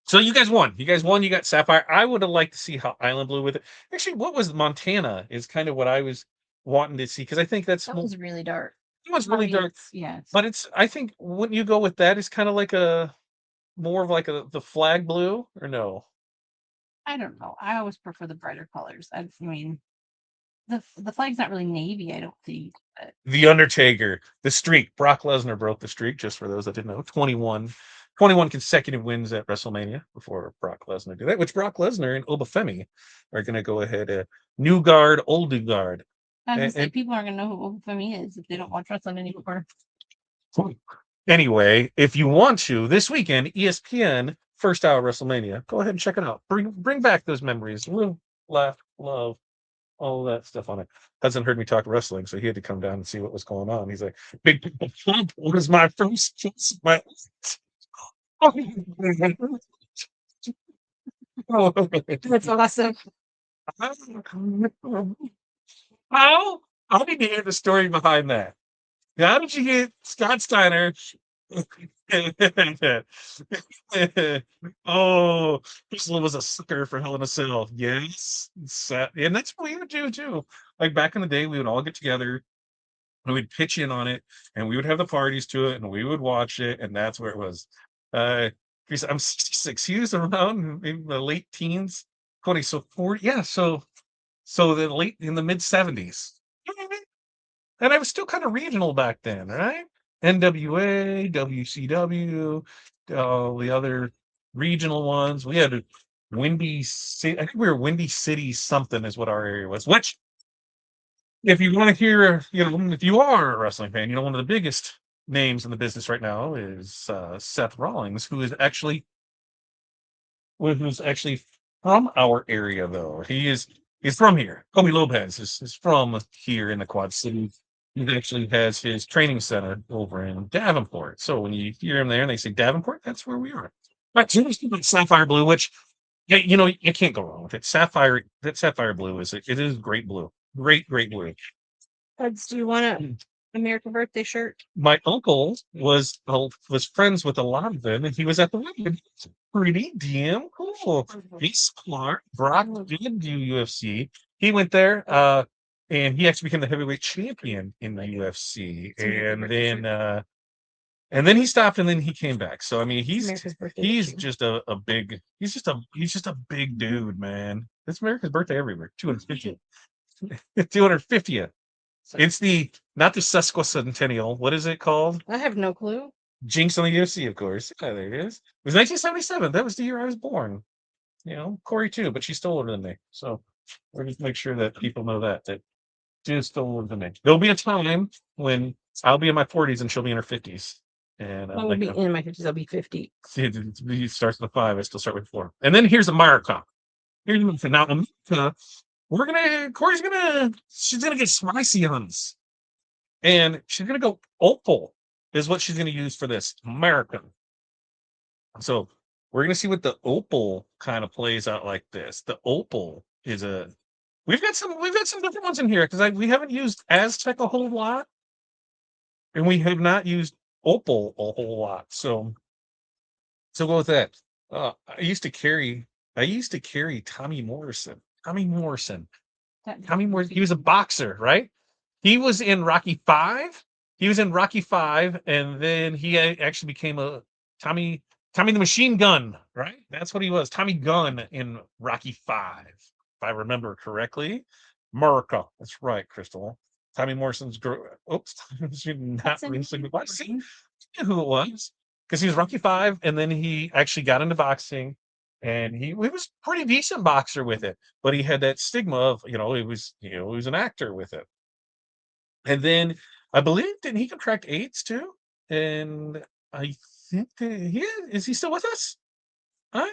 So you guys won. You got Sapphire. I would have liked to see how Island Blue with it. Actually, what was Montana is kind of what I was wanting to see because I think that was really dark. It was really dark. Yeah. But I think wouldn't you go with that? It's kind of like more of like the flag blue or no? I don't know. I always prefer the brighter colors. I mean, the flag's not really navy, I don't think. But The Undertaker, the streak. Brock Lesnar broke the streak, just for those that didn't know. 21 consecutive wins at WrestleMania before Brock Lesnar did that, which Brock Lesnar and Obafemi are going to go ahead. New guard, old new guard. I was say people aren't going to know who Obafemi is if they don't watch wrestling anymore. Anyway, if you want to, this weekend, ESPN, first hour WrestleMania, go ahead and check it out. Bring back those memories. Live, laugh, love, all that stuff on it. Hudson heard me talk wrestling, so he had to come down and see what was going on. He's like, Big People Club was my first kiss. That's awesome. How? I need to hear the story behind that. How did you get Scott Steiner? Oh, Priscilla was a sucker for Hell in a Cell. Yes. And that's what we would do too. Like back in the day, we would all get together and we'd pitch in on it and we would have the parties to it and we would watch it. And that's where it was. I'm 66. He was around in the late teens, 20, so 40. Yeah. So in the mid 70s. You know what I mean? And I was still kind of regional back then, right? NWA, WCW, all the other regional ones. We had Windy City. I think we were Windy City something is what our area was. Which, if you want to hear, if you are a wrestling fan, one of the biggest names in the business right now is Seth Rollins, who's actually from our area, though. He's from here. Kobe Lopez is from here in the Quad Cities. he actually has his training center over in Davenport. So when you hear him there and they say Davenport, that's where we are. Right, so let's do Sapphire Blue, which yeah, you can't go wrong with it. Sapphire, that Sapphire Blue it is great blue. Great blue. Buds, do you want a American birthday shirt? My uncle was friends with a lot of them, and he was at the wedding. Pretty damn cool. He's smart. Brock did do UFC. He went there, and he actually became the heavyweight champion in the UFC. And then he stopped, and then he came back. So I mean, America's birthday. he's just a big he's just a big dude, man. It's America's birthday everywhere. 250th. 250th. It's not the sesquicentennial. What is it called? I have no clue. Jinx on the UFC, of course. Yeah, there it is. It was 1977. That was the year I was born. Corey too, but she's still older than me. So we're just make sure that people know that she's still older than me. There'll be a time when I'll be in my 40s and she'll be in her 50s. And I will be in my 50s. I'll be 50. it starts with a 5. I still start with 4. And then here's America. Here's now America. She's gonna get spicy on us. And she's gonna go opal is what she's gonna use for this American. So we're gonna see what the opal kind of plays out like this. The opal is we've got some different ones in here because we haven't used Aztec a whole lot, and we have not used opal a whole lot. So go with that. I used to carry Tommy Morrison. He was a boxer, right? He was in Rocky 5. And then he actually became a Tommy the Machine Gun, right? That's what he was. Tommy Gunn in Rocky 5, if I remember correctly. America. That's right, Crystal. Tommy Morrison's oops, not recently. See who it was. Because he was Rocky 5, and then he actually got into boxing. And he was a pretty decent boxer with it, but he had that stigma of, he was an actor with it. And then I believe, didn't he contract AIDS too? And I think that is he still with us? I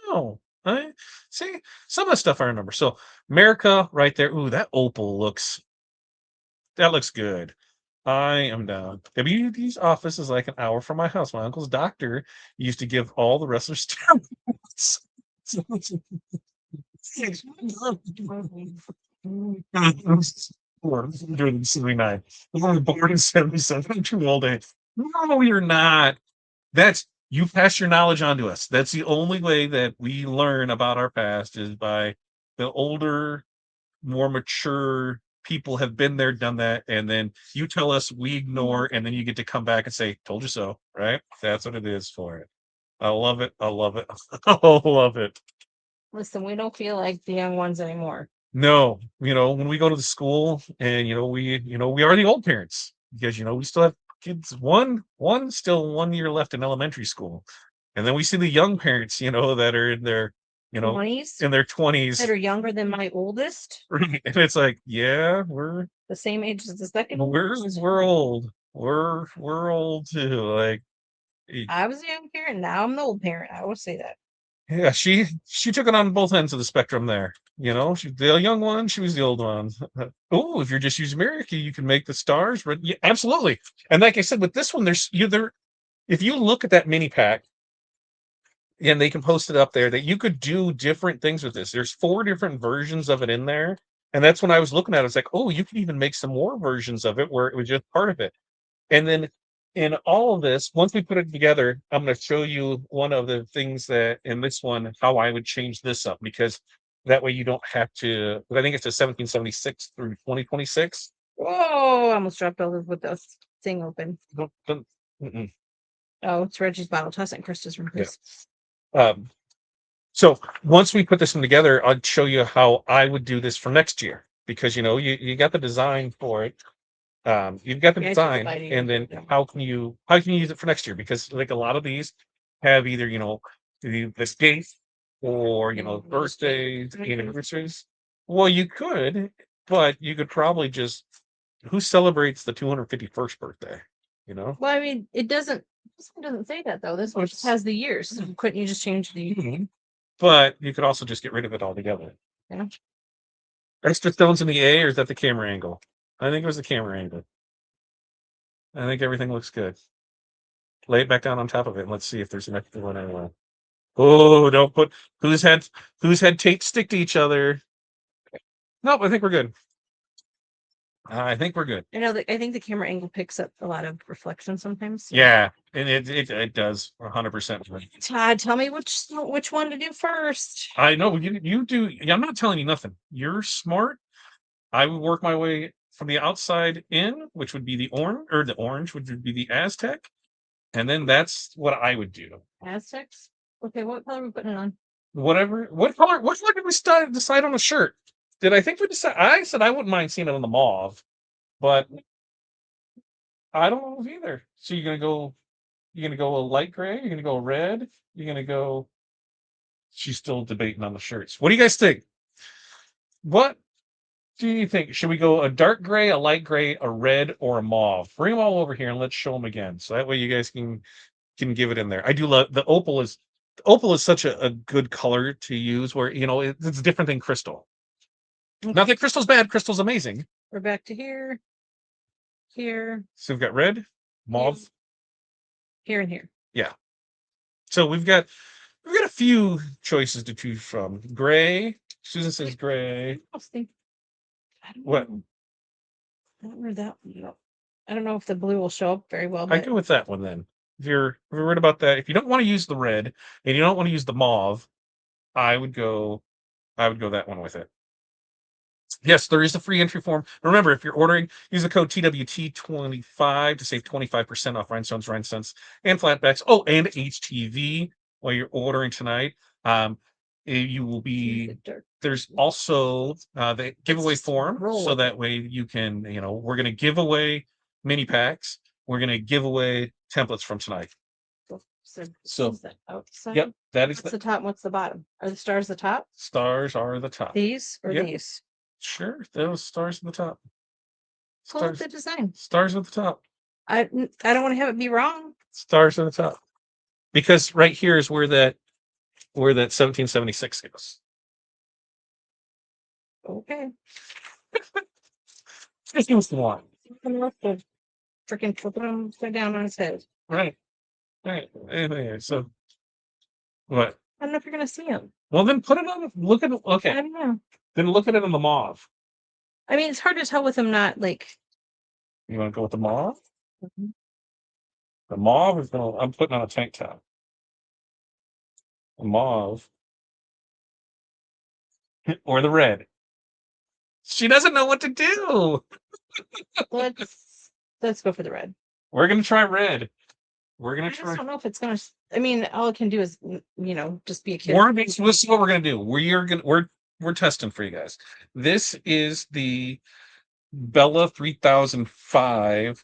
don't know. I see some of the stuff I remember. So America right there. Ooh, that opal looks good. I am down. WD's office is like an hour from my house. My uncle's doctor used to give all the wrestlers steroids. Born in 79. Born in 77. I'm too old. No, you're not. You pass your knowledge on to us. That's the only way that we learn about our past is by the older, more mature people have been there, done that, and then you tell us, we ignore, and then you get to come back and say, "Told you so." Right? That's what it is for it. I love it. I love it. I love it. Listen, we don't feel like the young ones anymore. No, when we go to the school, and we are the old parents because we still have kids. One still 1 year left in elementary school, and then we see the young parents, that are in their 20s in their 20s that are younger than my oldest. Right. And it's like, yeah, we're The same age as the second. we're old. We're old too. Like, I was a young parent. Now I'm the old parent. I always say that. yeah, she took it on both ends of the spectrum there. She's the young one, she was the old one. Oh, if you're just using America, you can make the stars. But yeah, absolutely. And like I said, with this one, there's if you look at that mini pack, and they can post it up there that you could do different things with this. There's 4 different versions of it in there. And that's when I was looking at it. It's like, oh, you can even make some more versions of it where it was just part of it. And then in all of this, once we put it together, I'm going to show you one of the things that in this one, how I would change this up, because that way you don't have to, I think it's a 1776 through 2026. Whoa, I almost dropped over with the thing open. Mm-mm. Oh, it's Reggie's bottle. Toss it in Krista's room, please. So once we put this one together, I'll show you how I would do this for next year, because you got the design for it. You've got the design, and then how can you use it for next year? Because like a lot of these have either this date or birthdays, anniversaries. Well, you could, but you could probably just who celebrates the 251st birthday? Well, I mean, this one doesn't say that though. This one just has the years. So couldn't you just change the year? But you could also just get rid of it altogether. Yeah. Extra stones in the A, or is that the camera angle? I think it was the camera angle. I think everything looks good. Lay it back down on top of it. And let's see if there's an extra one anywhere. Oh, don't put whose head tape stick to each other. Nope, I think we're good. I think we're good. I know that I think the camera angle picks up a lot of reflection sometimes. so- Yeah, and it does 100%. Todd, tell me which one to do first. I know you do. Yeah, I'm not telling you nothing. You're smart. I would work my way from the outside in, which would be the orange, which would be the Aztec, and then that's what I would do. Aztecs. Okay, what color are we putting it on? Whatever. What color did we decide on the shirt? Did I think we decided? I said I wouldn't mind seeing it on the mauve, but I don't know either. So you're gonna go a light gray, you're gonna go red, you're gonna go. She's still debating on the shirts. What do you guys think? What do you think? Should we go a dark gray, a light gray, a red, or a mauve? Bring them all over here and let's show them again. So that way you guys can give it in there. I do love the opal is such a good color to use where it's different than crystal. Not that crystal's bad, crystal's amazing. We're back to here, here, So we've got red, mauve. here, and here. So we've got a few choices to choose from. Gray. Susan says gray. I was thinking, I don't What? know. I don't know that one. No. I don't know if the blue will show up very well, I but go with that one then. If you're worried about that, if you don't want to use the red and you don't want to use the mauve, I would go that one with it. Yes, there is a free entry form. Remember, if you're ordering, use the code TWT25 to save 25% off Rhinestones, and flatbacks. Oh, and HTV while you're ordering tonight. You will be. There's also the giveaway form, roll so with that way you can. We're going to give away mini packs. We're going to give away templates from tonight. So, is that outside? Yep, that is What's the top? What's the bottom? Are the stars the top? stars are the top. These or Yep. these? Sure, those stars at the top. Pull up Stars, the design. stars at the top. I don't want to have it be wrong. Stars at the top. Because right here is where that 1776 goes. Okay. Just give us the one. Freaking flip him upside down on his head. Right. Right. Anyway, so what? I don't know if you're gonna see him. Well, then put it on. Look at it. I Okay. don't know. Then look at it on the mauve. I mean, it's hard to tell with him not like. You want to go with the mauve? The mauve is going to. I'm putting on a tank top. The mauve. Or the red. She doesn't know what to do. Let's go for the red. We're going to try red. We're I going to just try. don't know if it's gonna. I mean, all it can do is just be a kid. This is what we're gonna do. We're testing for you guys. This is the Bella 3005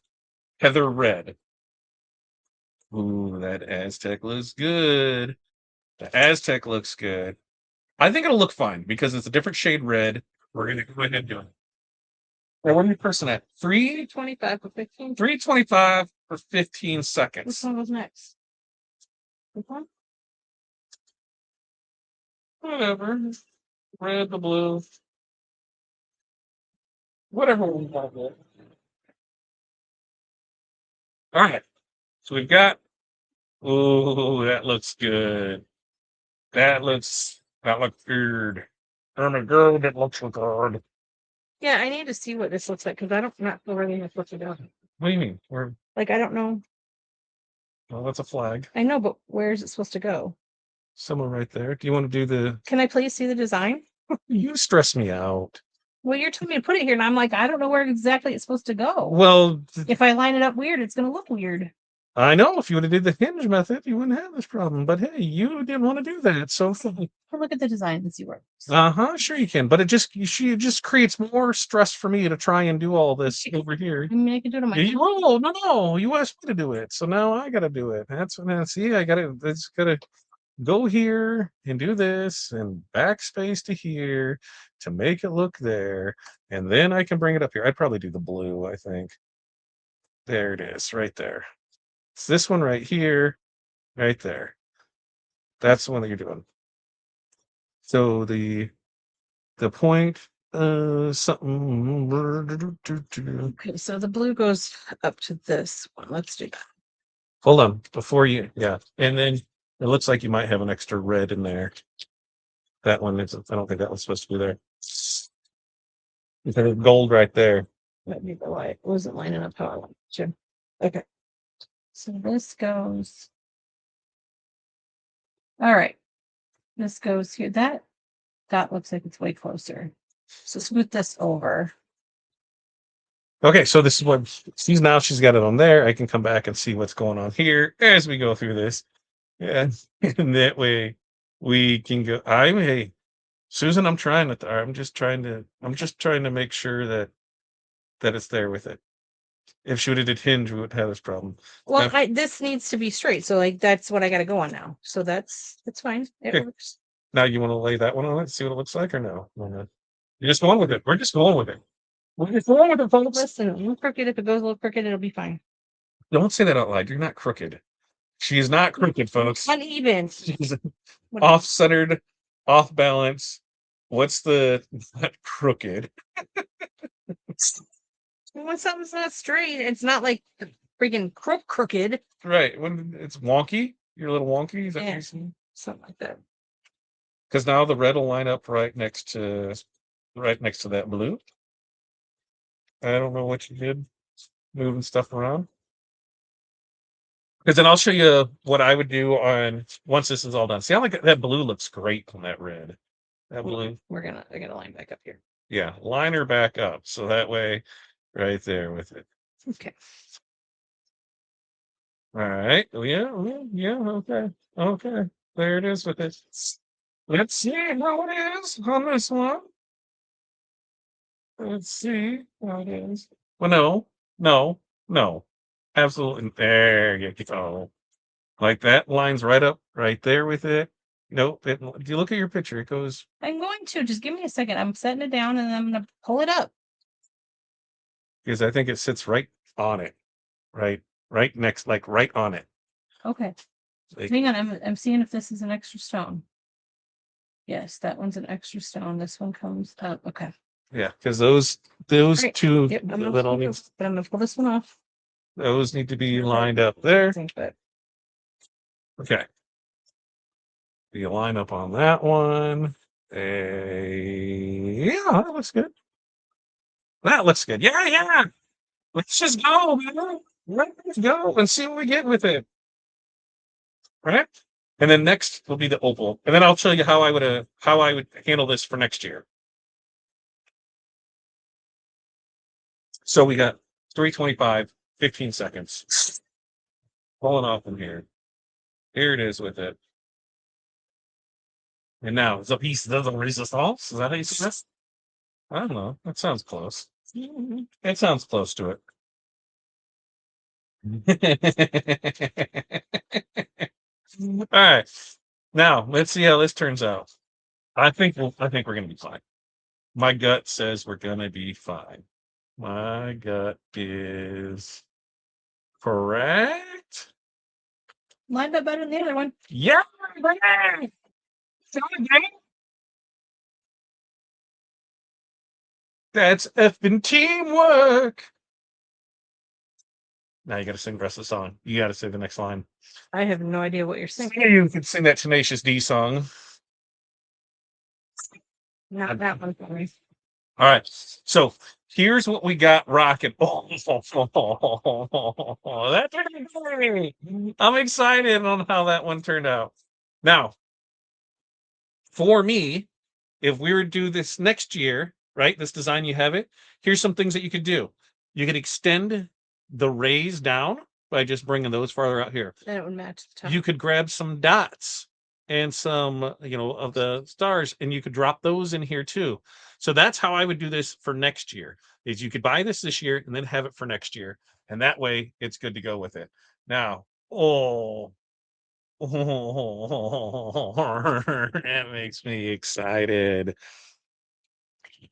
Heather Red. Ooh, that Aztec looks good. The Aztec looks good. I think it'll look fine because it's a different shade red. We're gonna go ahead and do it. Now, what are you person at? 325 for 15. 325 for 15 Which seconds. one was next? Which one? Whatever. Red, the blue. Whatever we want to do. All right. So we've got. Oh, that looks good. That looks good. And a girl that looks good. Yeah, I need to see what this looks like because I don't not feel really know what to do. What do you mean? Well, Like I don't know. that's a flag. I know, but where is it supposed to go? Somewhere right there. Do you want to do the. Can I please see the design? You stress me out. Well, you're telling me to put it here, and I'm like, I don't know where exactly it's supposed to go. Well, If I line it up weird, it's going to look weird. I know if you would have did the hinge method, you wouldn't have this problem. But hey, you didn't want to do that. So, I'll look at the design and see where it goes. sure you can. But it just creates more stress for me to try and do all this over here. I mean, I can do it on my phone. No, you asked me to do it. So now I got to do it. See, it's got to go here and do this and backspace to here to make it look there. And then I can bring it up here. I'd probably do the blue, I think. There it is, right there. It's this one right here, right there. That's the one that you're doing. So the point something. Okay, so the blue goes up to this one. Let's do that. Hold on, before you, yeah, and then it looks like you might have an extra red in there. That one isn't. I don't think that one's supposed to be there. There's gold right there. Let me go. I wasn't lining up how I wanted to. Okay. So this goes. All right. This goes here. That looks like it's way closer. So smooth this over. Okay, so this is what she's got it on there. I can come back and see what's going on here as we go through this. Yeah, and that way we can go. Hey, Susan, I'm just trying to make sure that it's there with it. If she would have did hinge, we would have this problem. Well, Now- this needs to be straight. So like that's what I got to go on now. So that's fine. It Okay. works. Now you want to lay that one on it, see what it looks like, or no? Why not? You're just going with it. We're just going with it. We're just going with it, folks. Listen, a little crooked. If it goes a little crooked, it'll be fine. Don't say that out loud. You're not crooked. She is not crooked, folks. Uneven. She's What- off-centered, off balance. What's the not crooked? When something's not straight, it's not like freaking crooked. Right. When it's wonky, you're a little wonky. Is that what Yeah. you're saying? Something like that. Because now the red will line up right next to that blue. I don't know what you did, moving stuff around. Because then I'll show you what I would do on once this is all done. See how like that blue looks great on that red. That blue, We're gonna line back up here. yeah, line her back up so that way, right there with it. Okay. All right. Yeah. Okay. There it is with it. Let's see how it is on this one. Let's see how it is. Well, no. Absolutely. There you go. Like that lines right up right there with it. Nope. Do you look at your picture? It goes. I'm going to just give me a second. I'm setting it down and I'm gonna pull it up. Because I think it sits right on it. Right next, like right on it. Okay. Like- Hang on, I'm seeing if this is an extra stone. Yes, that one's an extra stone. This one comes up. Okay. Yeah, because those Right. two Yep, I'm little needs gonna pull this one off. those need to be lined up there. But Okay. You line up on that one. Yeah, that looks good. That looks good. Yeah. Let's just go, man. Let's go and see what we get with it. Right? And then next will be the opal. And then I'll show you how I would handle this for next year. So we got 325, 15 seconds. Pulling off in here. Here it is with it. And now, the piece doesn't resistance. Is that how you say this? I don't know. That sounds close. It sounds close to it. All right. Now, let's see how this turns out. I think we're going to be fine. My gut says we're going to be fine. My gut is correct. lined up better than the other one. Yeah. That's effing teamwork. Now you got to sing the rest of the song. You got to say the next line. I have no idea what you're singing. You can sing that Tenacious D song. Not that one for me. All right. So here's what we got rocking. Oh, that turned out great. I'm excited on how that one turned out. Now, for me, if we were to do this next year, right? This design, you have it. Here's some things that you could do. You could extend the rays down by just bringing those farther out here. Then it would match the top. You could grab some dots and some, of the stars, and you could drop those in here too. So that's how I would do this for next year, is you could buy this year and then have it for next year. And that way it's good to go with it. Now, that makes me excited.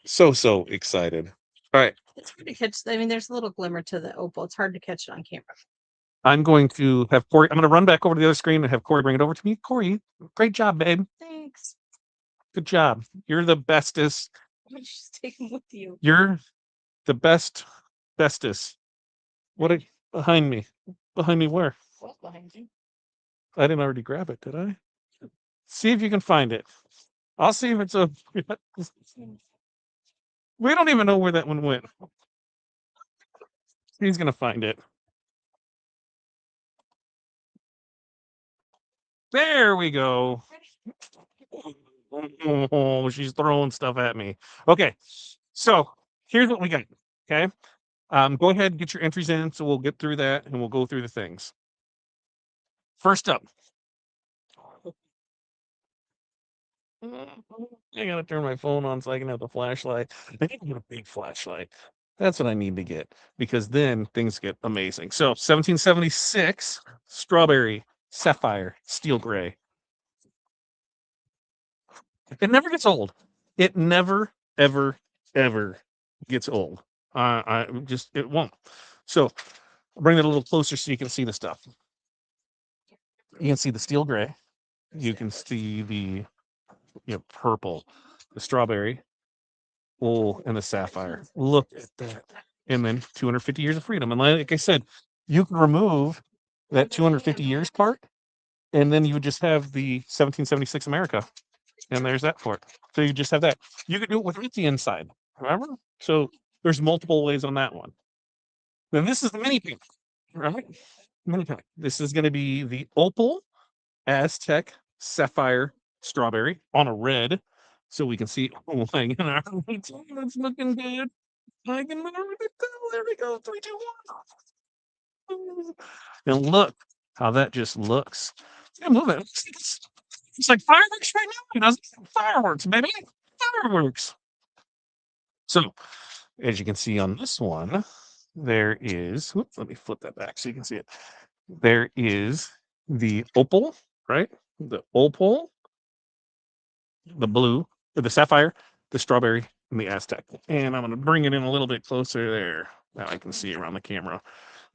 So excited. All right. It's hard to catch. I mean, there's a little glimmer to the opal. It's hard to catch it on camera. I'm going to have Corey. I'm going to run back over to the other screen and have Corey bring it over to me. Corey, great job, babe. Thanks. Good job. You're the bestest. Just take them with you. You're the bestest. What behind me? Behind me where? What's behind you? I didn't already grab it, did I? See if you can find it. I'll see if it's a. We don't even know where that one went. He's gonna find it. There we go. Oh, she's throwing stuff at me. Okay, so here's what we got. Okay, go ahead and get your entries in, so we'll get through that and we'll go through the things. First up, I gotta turn my phone on so I can have the flashlight. I need to get a big flashlight. That's what I need to get because then things get amazing. So 1776 strawberry sapphire steel gray. It never gets old. It never, ever, ever gets old. I just it won't. So I'll bring it a little closer so you can see the stuff. You can see the steel gray. You can see the purple, the strawberry, and the sapphire. Look at that. And then 250 years of freedom. And like I said, you can remove that 250 years part, and then you would just have the 1776 America. And there's that for it. So you just have that. You could do it without the inside. Remember? So there's multiple ways on that one. Then this is the mini pack, right? Mini pack. This is going to be the Opal Aztec Sapphire Strawberry on a red. So we can see, oh my God, it's looking good. I can never tell. There we go. 3, 2, 1. And look how that just looks. Yeah, move it. It's like fireworks right now. You know, fireworks, baby. Fireworks. So, as you can see on this one, there is, whoops, let me flip that back so you can see it. There is the opal, right? The opal, the blue, or the sapphire, the strawberry, and the Aztec. And I'm going to bring it in a little bit closer there. Now I can see around the camera.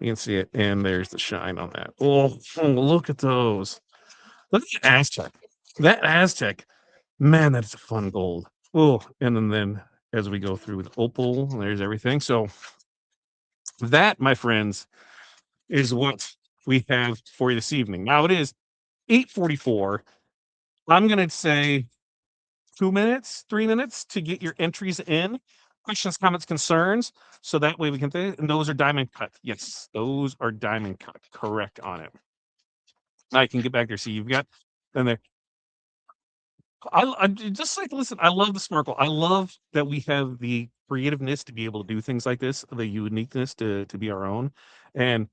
You can see it, and there's the shine on that. Oh, look at those. Look at the Aztec. That Aztec, man, that's a fun gold. Oh, and then as we go through the opal, there's everything. So that, my friends, is what we have for you this evening. Now it is 8:44. I'm going to say 2 minutes, 3 minutes to get your entries in. Questions, comments, concerns. So that way we can think, and those are diamond cut. Yes, those are diamond cut. Correct on it. I can get back there. See, you've got, and there. I just like listen. I love the snorkel. I love that we have the creativeness to be able to do things like this, the uniqueness to be our own. And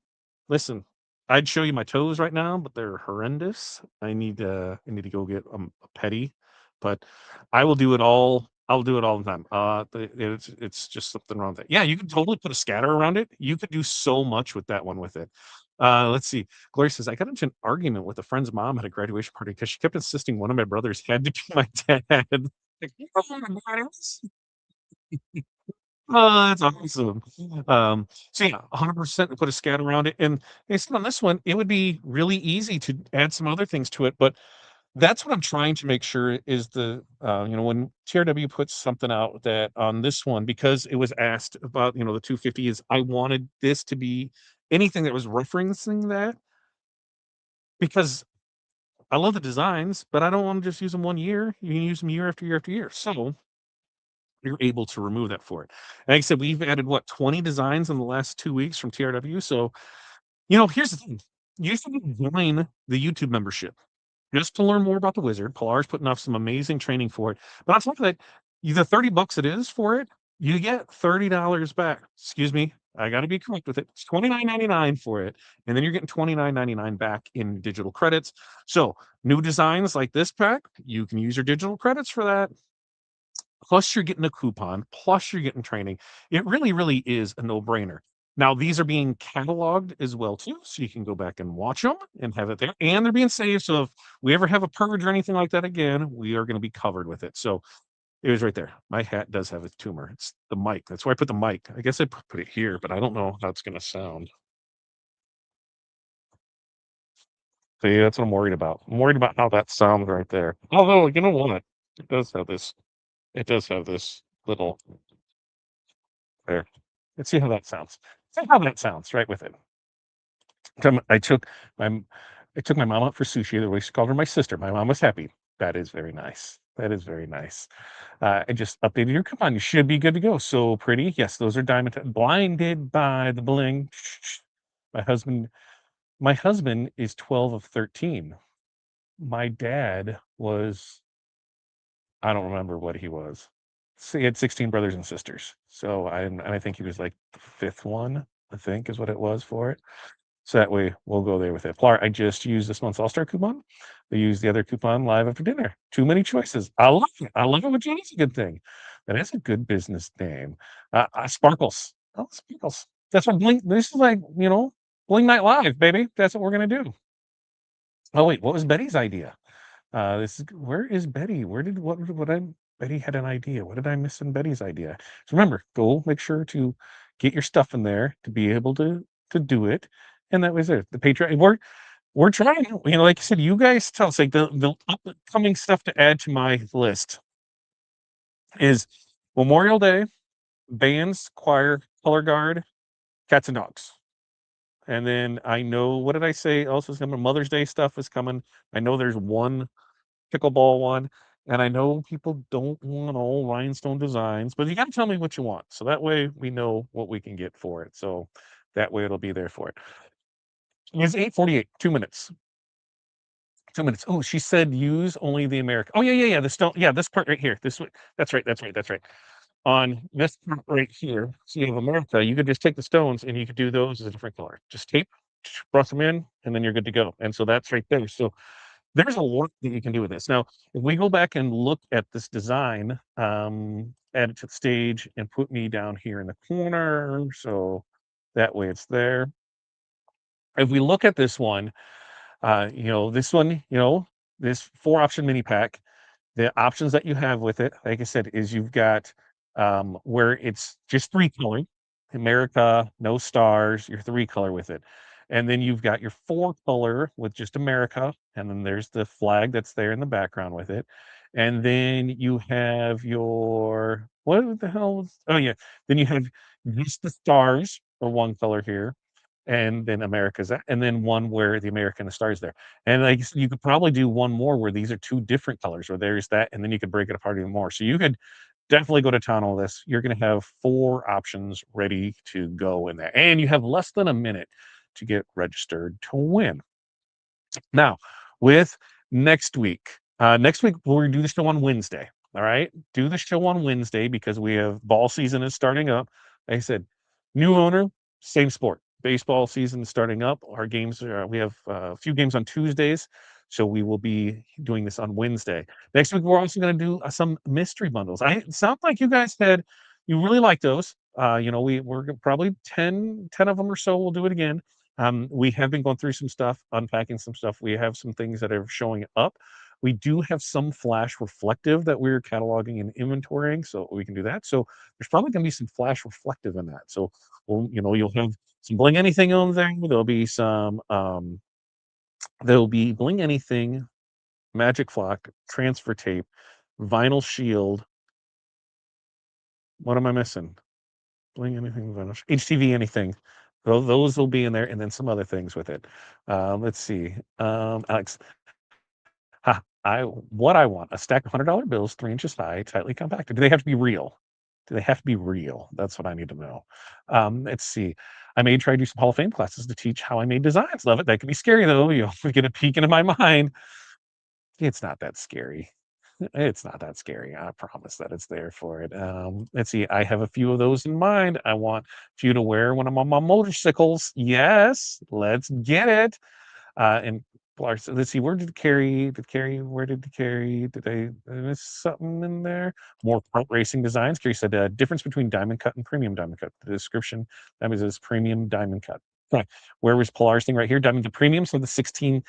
listen, I'd show you my toes right now, but they're horrendous. I need to go get a petty, but I will do it all. I'll do it all the time. It's just something wrong with it. Yeah, you can totally put a scatter around it. You could do so much with that one with it. Let's see. Gloria says, I got into an argument with a friend's mom at a graduation party because she kept insisting one of my brothers had to be my dad. Like, "Oh my God, oh, that's awesome. So yeah, 100% put a scat around it. And they said on this one, it would be really easy to add some other things to it. But that's what I'm trying to make sure is when TRW puts something out that on this one, because it was asked about, the 250 is I wanted this to be anything that was referencing that because I love the designs, but I don't want to just use them 1 year. You can use them year after year after year. So you're able to remove that for it. And like I said, we've added 20 designs in the last 2 weeks from TRW. So, here's the thing. You should join the YouTube membership just to learn more about the wizard. Pilar's putting off some amazing training for it. But on top of that, the $30 it is for it, you get $30 back. Excuse me, I got to be correct with it. It's $29.99 for it, and then you're getting $29.99 back in digital credits. So new designs like this pack, you can use your digital credits for that. Plus, you're getting a coupon. Plus, you're getting training. It really, really is a no-brainer. Now, these are being cataloged as well too, so you can go back and watch them and have it there. And they're being saved, so if we ever have a purge or anything like that again, we are going to be covered with it. So it was right there. My hat does have a tumor. It's the mic. That's why I put the mic. I guess I put it here, but I don't know how it's going to sound. See, that's what I'm worried about. I'm worried about how that sounds right there. Although, you know what? It does have this. It does have this little there. Let's see how that sounds. See how that sounds right with it. I took my I took my mom out for sushi. The way she called her my sister. My mom was happy. That is very nice. That is very nice. I just updated your coupon. You should be good to go. So pretty. Yes, those are diamond. Blinded by the bling. My husband. My husband is 12 of 13. My dad was. I don't remember what he was. So he had 16 brothers and sisters. So I think he was like the fifth one. I think is what it was for it. So that way we'll go there with it. Plar, I just used this month's All-Star coupon. I used the other coupon live after dinner. Too many choices. I love it. I love it, which is a good thing. That is a good business name. Sparkles. Oh, Sparkles. That's what Bling. This is like, Bling Night Live, baby. That's what we're gonna do. Oh wait, what was Betty's idea? Where is Betty? What I Betty had an idea. What did I miss in Betty's idea? So remember, go make sure to get your stuff in there to be able to do it. And that was it. The Patriotic. We're trying. Like I said, you guys tell us like the upcoming stuff to add to my list is Memorial Day, bands, choir, color guard, cats and dogs. And then I know what did I say? Also, is coming. Mother's Day stuff is coming. I know there's one pickleball one. And I know people don't want all rhinestone designs, but you got to tell me what you want. So that way we know what we can get for it. So that way it'll be there for it. It's 8:48, 2 minutes. 2 minutes. Oh, she said use only the American. Oh, yeah. The stone. Yeah, this part right here. That's right. That's right. On this part right here, so you have America, you could just take the stones and you could do those as a different color. Just tape, brush them in, and then you're good to go. And so that's right there. So there's a lot that you can do with this. Now, if we go back and look at this design, add it to the stage and put me down here in the corner. So that way it's there. If we look at this one, this one, this 4 option mini pack, the options that you have with it, like I said, is you've got where it's just 3 color, America, no stars, your 3 color with it. And then you've got your 4 color with just America, and then there's the flag that's there in the background with it. And then you have your what the hell oh yeah, then you have just the stars for 1 color here, and then America's that, and then one where the American stars there. And like you could probably do one more where these are 2 different colors, or there's that, and then you could break it apart even more. So you could definitely go to town on this. You're going to have 4 options ready to go in there, and you have less than a minute to get registered to win. Now, with next week we'll do the show on Wednesday. All right, do the show on Wednesday because we have ball season is starting up. Like I said, new owner, same sport. Baseball season is starting up. Our games are, we have a few games on Tuesdays, so we will be doing this on Wednesday. Next week we're also going to do some mystery bundles. It sounds like you guys you really like those. Probably 10 of them or so. We'll do it again. We have been going through some stuff, unpacking some stuff. We have some things that are showing up. We do have some flash reflective that we're cataloging and inventorying, so we can do that. So there's probably going to be some flash reflective in that. So you'll have some bling anything on there. There'll be bling anything, magic flock, transfer tape, vinyl shield. What am I missing? Bling anything, vinyl, HTV anything. Those will be in there, and then some other things with it. Let's see. Alex, what I want, a stack of $100 bills, 3 inches high, tightly compacted. Do they have to be real? Do they have to be real? That's what I need to know. Let's see. I may try to do some Hall of Fame classes to teach how I made designs. Love it. That could be scary though. You'll get a peek into my mind. It's not that scary. It's not that scary. I promise that it's there for it. Let's see. I have a few of those in mind. I want you to wear when I'm on my motorcycles. Yes, let's get it. And let's see, where did Carrie, did I miss something in there? More front racing designs. Carrie said, difference between diamond cut and premium diamond cut. The description, that means it's premium diamond cut. Okay. Where was Polar's thing right here? Diamond to premium, so the 16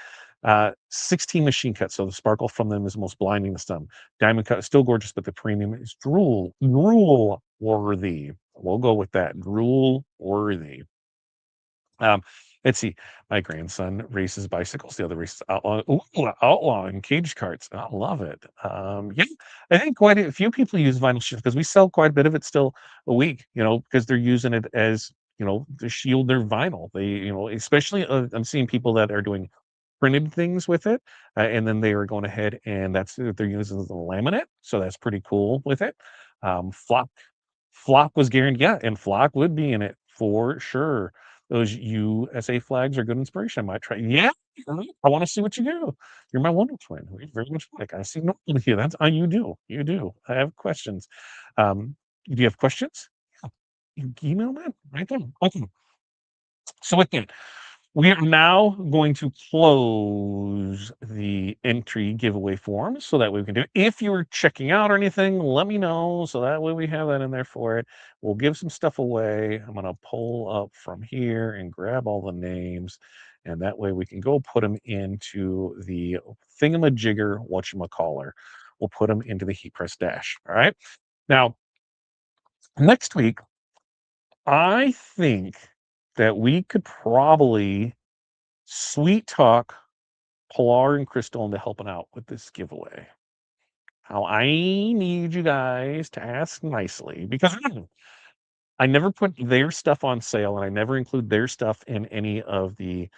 machine cut. So the sparkle from them is most blinding to some. Diamond cut is still gorgeous, but the premium is drool worthy. We'll go with that. Drool worthy. Um, let's see. My grandson races bicycles. The other races outlawing cage carts. I love it. Yeah, I think quite a few people use vinyl shift because we sell quite a bit of it still a week. Because they're using it as to shield their vinyl. They, especially I'm seeing people that are doing printed things with it, and then they are going ahead and that's what they're using as a laminate. So that's pretty cool with it. Flock was guaranteed, yeah, and Flock would be in it for sure. Those USA flags are good inspiration. I might try. Yeah, I want to see what you do. You're my Wonder Twin. We're very much like I see no one here. That's you do. You do. I have questions. Do you have questions? Yeah. You email them right there. Okay. So with that, we are now going to close the entry giveaway form so that way we can do it. If you were checking out or anything, let me know so that way we have that in there for it. We'll give some stuff away. I'm going to pull up from here and grab all the names, and that way we can go put them into the thingamajigger whatchamacaller. We'll put them into the heat press dash. All right. Now, next week, I think that we could probably sweet talk Pilar and Crystal into helping out with this giveaway. How I need you guys to ask nicely because I never put their stuff on sale and I never include their stuff in any of the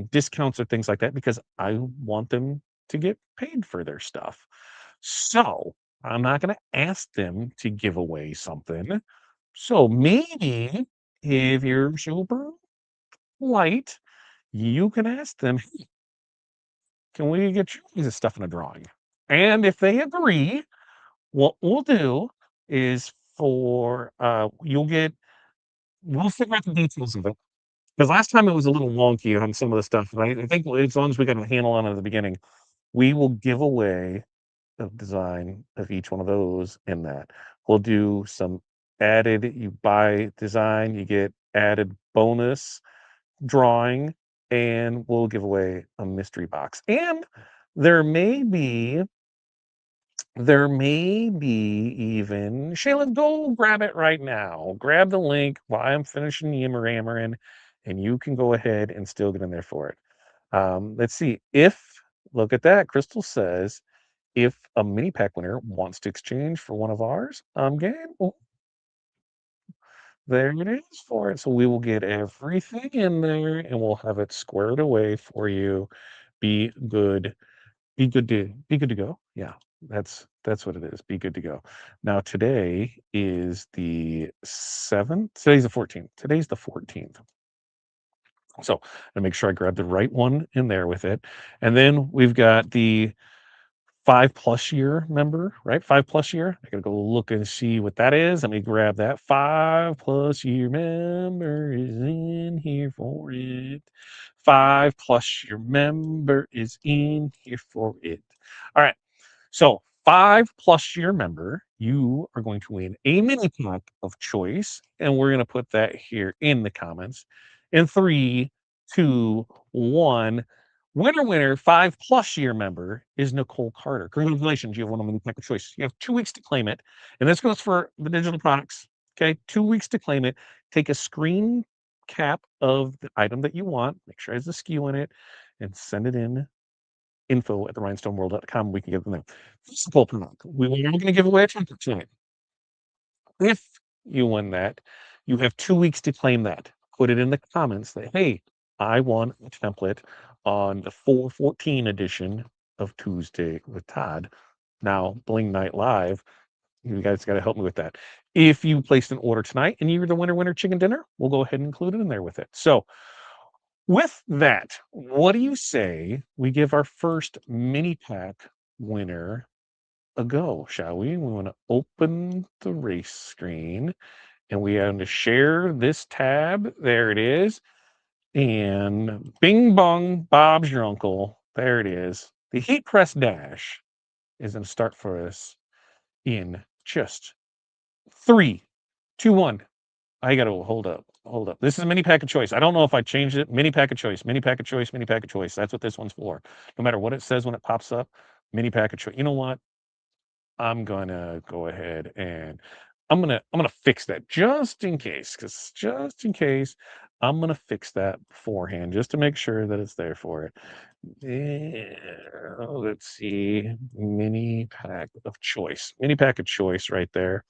discounts or things like that because I want them to get paid for their stuff. So I'm not going to ask them to give away something. So maybe if you're super light, you can ask them, can we get you this stuff in a drawing? And if they agree, what we'll do is we'll figure out the details of it. Because last time it was a little wonky on some of the stuff, right? I think as long as we got a handle on it at the beginning, we will give away the design of each one of those in that. We'll do some added, you buy design, you get added bonus drawing, and we'll give away a mystery box. And there may be even Shayla, go grab it right now. Grab the link while I'm finishing yammering, and you can go ahead and still get in there for it. Let's see. Look at that, Crystal says, if a mini pack winner wants to exchange for one of ours, game. Oh, there it is for it. So we will get everything in there and we'll have it squared away for you. Be good be good to go. Yeah, that's what it is. Be good to go. Now today is the 7th. Today's the 14th. Today's the 14th. So I make sure I grab the right one in there with it. And then we've got the 5+ year member, right? 5+ year. I gotta go look and see what that is. Let me grab that 5+ year member is in here for it. 5+ year member is in here for it. All right. So 5+ year member, you are going to win a mini pack of choice, and we're going to put that here in the comments. In 3, 2, 1. Winner, 5+ year member is Nicole Carter. Congratulations, you have won a mini pack of choice. You have 2 weeks to claim it, and this goes for the digital products. Okay, 2 weeks to claim it. Take a screen cap of the item that you want. Make sure it has the SKU in it, and send it in info@therinestoneworld.com. We can get them there. Physical product. We were going to give away a template tonight. If you win that, you have 2 weeks to claim that. Put it in the comments that, hey, I want a template on the 414 edition of Tuesday with Todd. Now, Bling Night Live. You guys got to help me with that. If you placed an order tonight and you're the winner chicken dinner, we'll go ahead and include it in there with it. So, with that, what do you say we give our first mini pack winner a go, shall we? We want to open the race screen and we have to share this tab. There it is. And bing bong, Bob's your uncle. There it is. The heat press dash is going to start for us in just 3, 2, 1. I gotta hold up. Hold up. This is mini pack of choice. I don't know if I changed it. Mini pack of choice. Mini pack of choice. Mini pack of choice. That's what this one's for. No matter what it says when it pops up, mini pack of choice. You know what? I'm gonna go ahead and I'm gonna fix that just in case, because just in case I'm gonna fix that beforehand just to make sure that it's there for it. Let's see, mini pack of choice, mini pack of choice right there.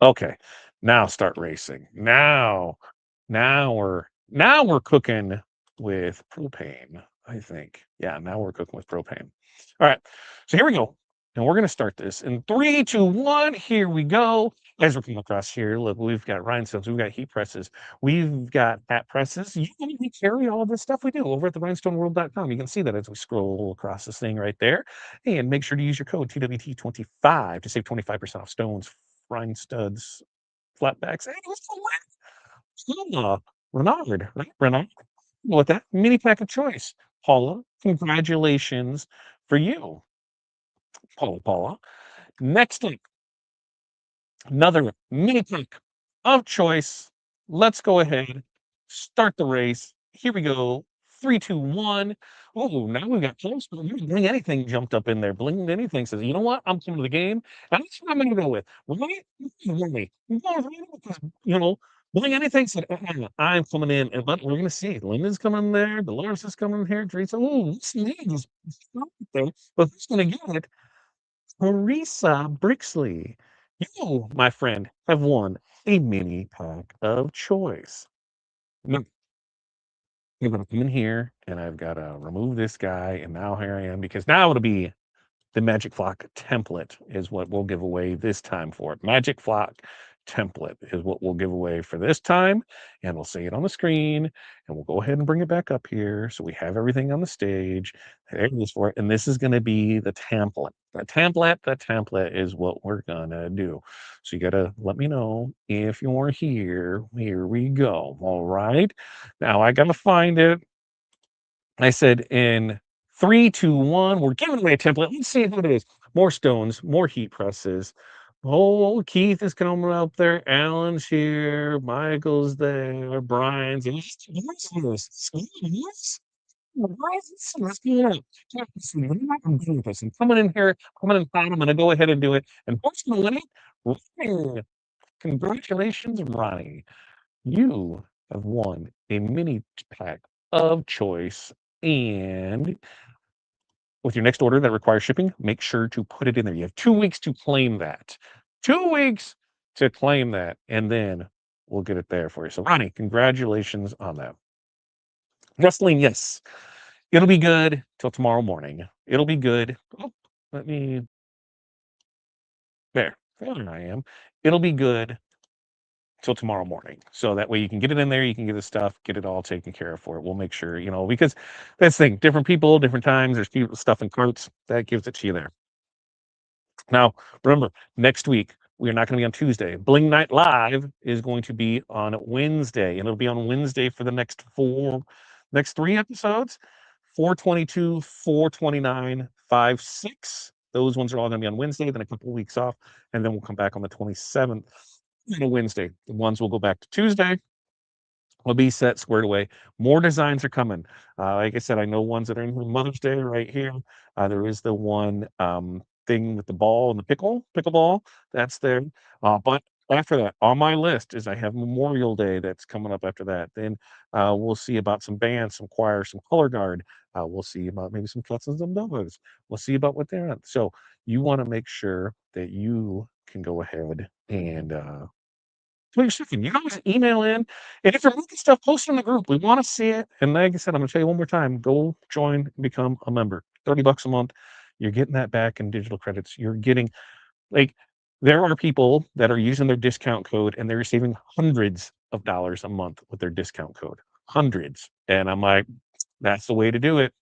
Okay, now start racing. Now we're cooking with propane, I think. Yeah, now we're cooking with propane. All right, so here we go. And we're gonna start this in 3, 2, 1. Here we go. As we're coming across here, look, we've got rhinestones, we've got heat presses, we've got hat presses. We carry all of this stuff we do over at the rhinestoneworld.com. You can see that as we scroll across this thing right there. And make sure to use your code TWT25 to save 25% off stones, rhine studs, flatbacks. Hey, what's going on? Renard, right? Renard. With that mini pack of choice. Paula, congratulations for you. Paula. Next up, another mini pack of choice. Let's go ahead, start the race. Here we go. 3, 2, 1. Oh, now we've got close. Bling anything jumped up in there. Bling anything says, you know what? I'm coming to the game. And that's what I'm going to go with. Right? Really? Because, Bling anything said, I'm coming in. And but we're going to see. Linda's coming there. Dolores is coming here. Teresa. Oh, this lead is there. But who's going to get it? Teresa Brixley. You, my friend, have won a mini pack of choice. Now, I'm gonna come in here and I've got to remove this guy, and now here I am because now it'll be the Magic Flock template is what we'll give away this time for it. Magic Flock template is what we'll give away for this time, and we'll see it on the screen, and we'll go ahead and bring it back up here so we have everything on the stage. There it is for it, and this is going to be the template. The template is what we're gonna do. So you gotta let me know if you're here. Here we go. All right. Now I gotta find it. I said in 3, 2, 1, we're giving away a template. Let's see who it is. More stones, more heat presses. Oh, Keith is coming up there. Alan's here. Michael's there. Brian's here. Yes. Let's get it up. I'm doing this. And coming in here, coming in fine. I'm going to go ahead and do it. And who's going to win it? Ronnie. Congratulations, Ronnie. You have won a mini pack of choice. And with your next order that requires shipping, make sure to put it in there. You have 2 weeks to claim that. 2 weeks to claim that. And then we'll get it there for you. So, Ronnie, congratulations on that. Wrestling, yes. It'll be good till tomorrow morning. It'll be good. Oh, let me. There I am. It'll be good till tomorrow morning. So that way you can get it in there, you can get the stuff, get it all taken care of for it. We'll make sure, because that's the thing, different people, different times, there's people, stuff in carts, that gives it to you there. Now, remember, next week, we're not going to be on Tuesday. Bling Night Live is going to be on Wednesday, and it'll be on Wednesday for the next 3 episodes, 422, 429, 56. Those ones are all going to be on Wednesday, then a couple of weeks off, and then we'll come back on the 27th on a Wednesday. The ones will go back to Tuesday. Will be set squared away. More designs are coming. Like I said, I know ones that are in Mother's Day right here. There is the one thing with the ball and the pickleball. That's there. But after that, on my list is I have Memorial Day that's coming up after that. Then we'll see about some bands, some choir, some color guard. We'll see about maybe some cuts and some dogs. We'll see about what they're on. So you want to make sure that you can go ahead and what you're shipping. You guys email in. And if you're making stuff, post it in the group. We want to see it. And like I said, I'm going to tell you one more time, go join and become a member. $30 a month. You're getting that back in digital credits. You're getting, there are people that are using their discount code and they're receiving hundreds of dollars a month with their discount code. Hundreds. And I'm like, that's the way to do it.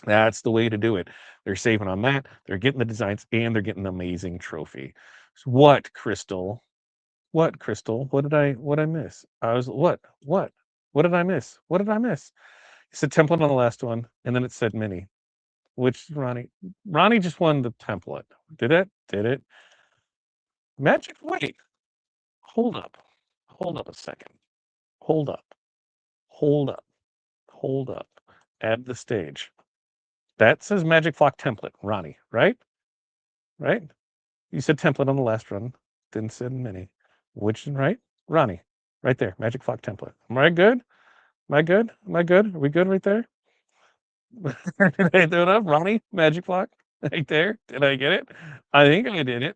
That's the way to do it. They're saving on that. They're getting the designs and they're getting the amazing trophy. So what, Crystal? What, Crystal? What did I miss? I was what? What did I miss? What did I miss? It said template on the last one, and then it said mini. Which Ronnie? Ronnie just won the template. Did it? Did it? Magic? Wait. Hold up. Hold up a second. Hold up. Hold up. Hold up. Add the stage. That says Magic Flock template, Ronnie, right? Right? You said template on the last run. Didn't say mini. Which right? Ronnie, Right there, magic flock template. Am I good? Am I good? Am I good? Are we good right there? Did I do it up? Ronnie, magic flock? Right there. Did I get it? I think I did it.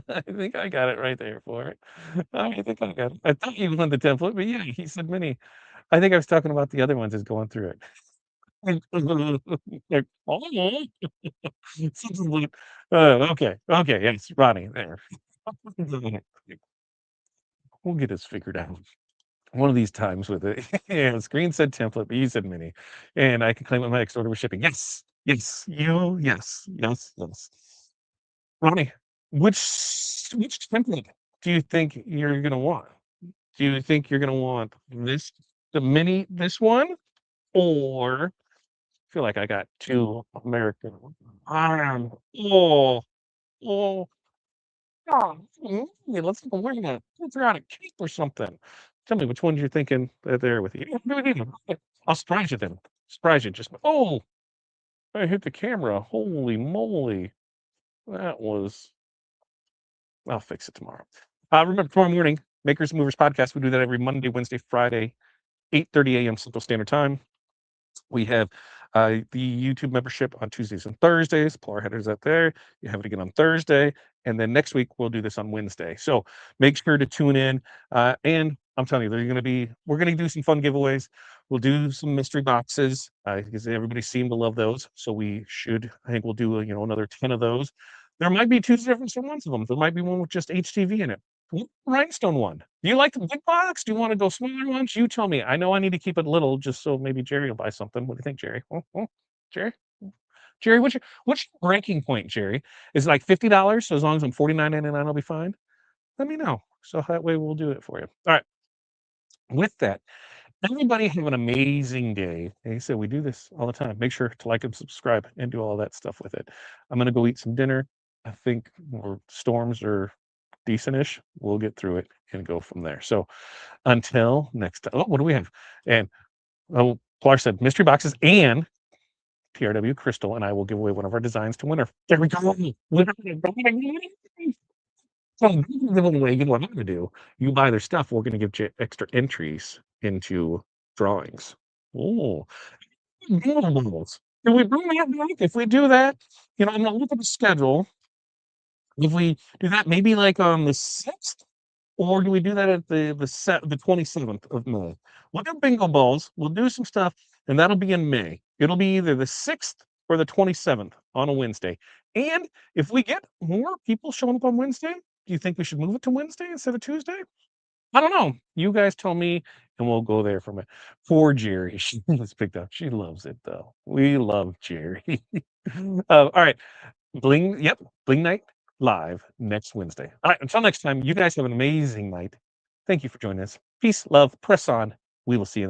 I think I got it right there for it. I think I got it. I thought you wanted the template, but yeah, he said mini. I think I was talking about the other ones as going through it. Like, oh, something like, okay, okay, yes, Ronnie, there. We'll get this figured out one of these times with it. Yeah, screen said template, but you said mini, and I can claim it my next order with shipping. Yes, yes, you, yes, yes, yes. Ronnie, which template do you think you're gonna want? Do you think you're gonna want this, the mini, this one, or I feel like I got two American. Oh, oh, oh, yeah, let's we're gonna figure out a cape or something. Tell me which ones you're thinking there with you. I'll surprise you then. Surprise you. Just oh, I hit the camera. Holy moly, that was. I'll fix it tomorrow. Remember tomorrow morning, Makers and Movers podcast. We do that every Monday, Wednesday, Friday, 8:30 a.m. Central Standard Time. We have the YouTube membership on Tuesdays and Thursdays. Pull our headers out there. You have it again on Thursday. And then next week, we'll do this on Wednesday. So make sure to tune in. And I'm telling you, we're going to do some fun giveaways. We'll do some mystery boxes because everybody seemed to love those. So I think we'll do, another 10 of those. There might be two different ones of them. There might be one with just HTV in it. Rhinestone one. Do you like the big box? Do you want to go smaller ones? You tell me. I know I need to keep it little just so maybe Jerry will buy something. What do you think, Jerry? Jerry? Jerry, what's your breaking point, Jerry? Is it like $50? So as long as I'm $49.99, I'll be fine. Let me know. So that way we'll do it for you. All right. With that, everybody have an amazing day. Like I said, we do this all the time. Make sure to like and subscribe and do all that stuff with it. I'm gonna go eat some dinner. I think storms are decentish. We'll get through it and go from there. So until next time. Oh, what do we have? And Pilar said mystery boxes and TRW Crystal and I will give away one of our designs to winner. There we go. So give away. You know what I'm gonna do? You buy their stuff. We're gonna give you extra entries into drawings. Oh, doodles. Can we bring that back? If we do that, I'm gonna look at the schedule. If we do that, maybe like on the 6th, or do we do that at the 27th of May? We'll do bingo balls. We'll do some stuff, and that'll be in May. It'll be either the 6th or the 27th on a Wednesday. And if we get more people showing up on Wednesday, do you think we should move it to Wednesday instead of Tuesday? I don't know. You guys tell me, and we'll go there from it. Poor Jerry. She was picked up. She loves it, though. We love Jerry. All right. Bling Night live next Wednesday. All right, until next time, you guys have an amazing night. Thank you for joining us. Peace, love, press on. We will see you.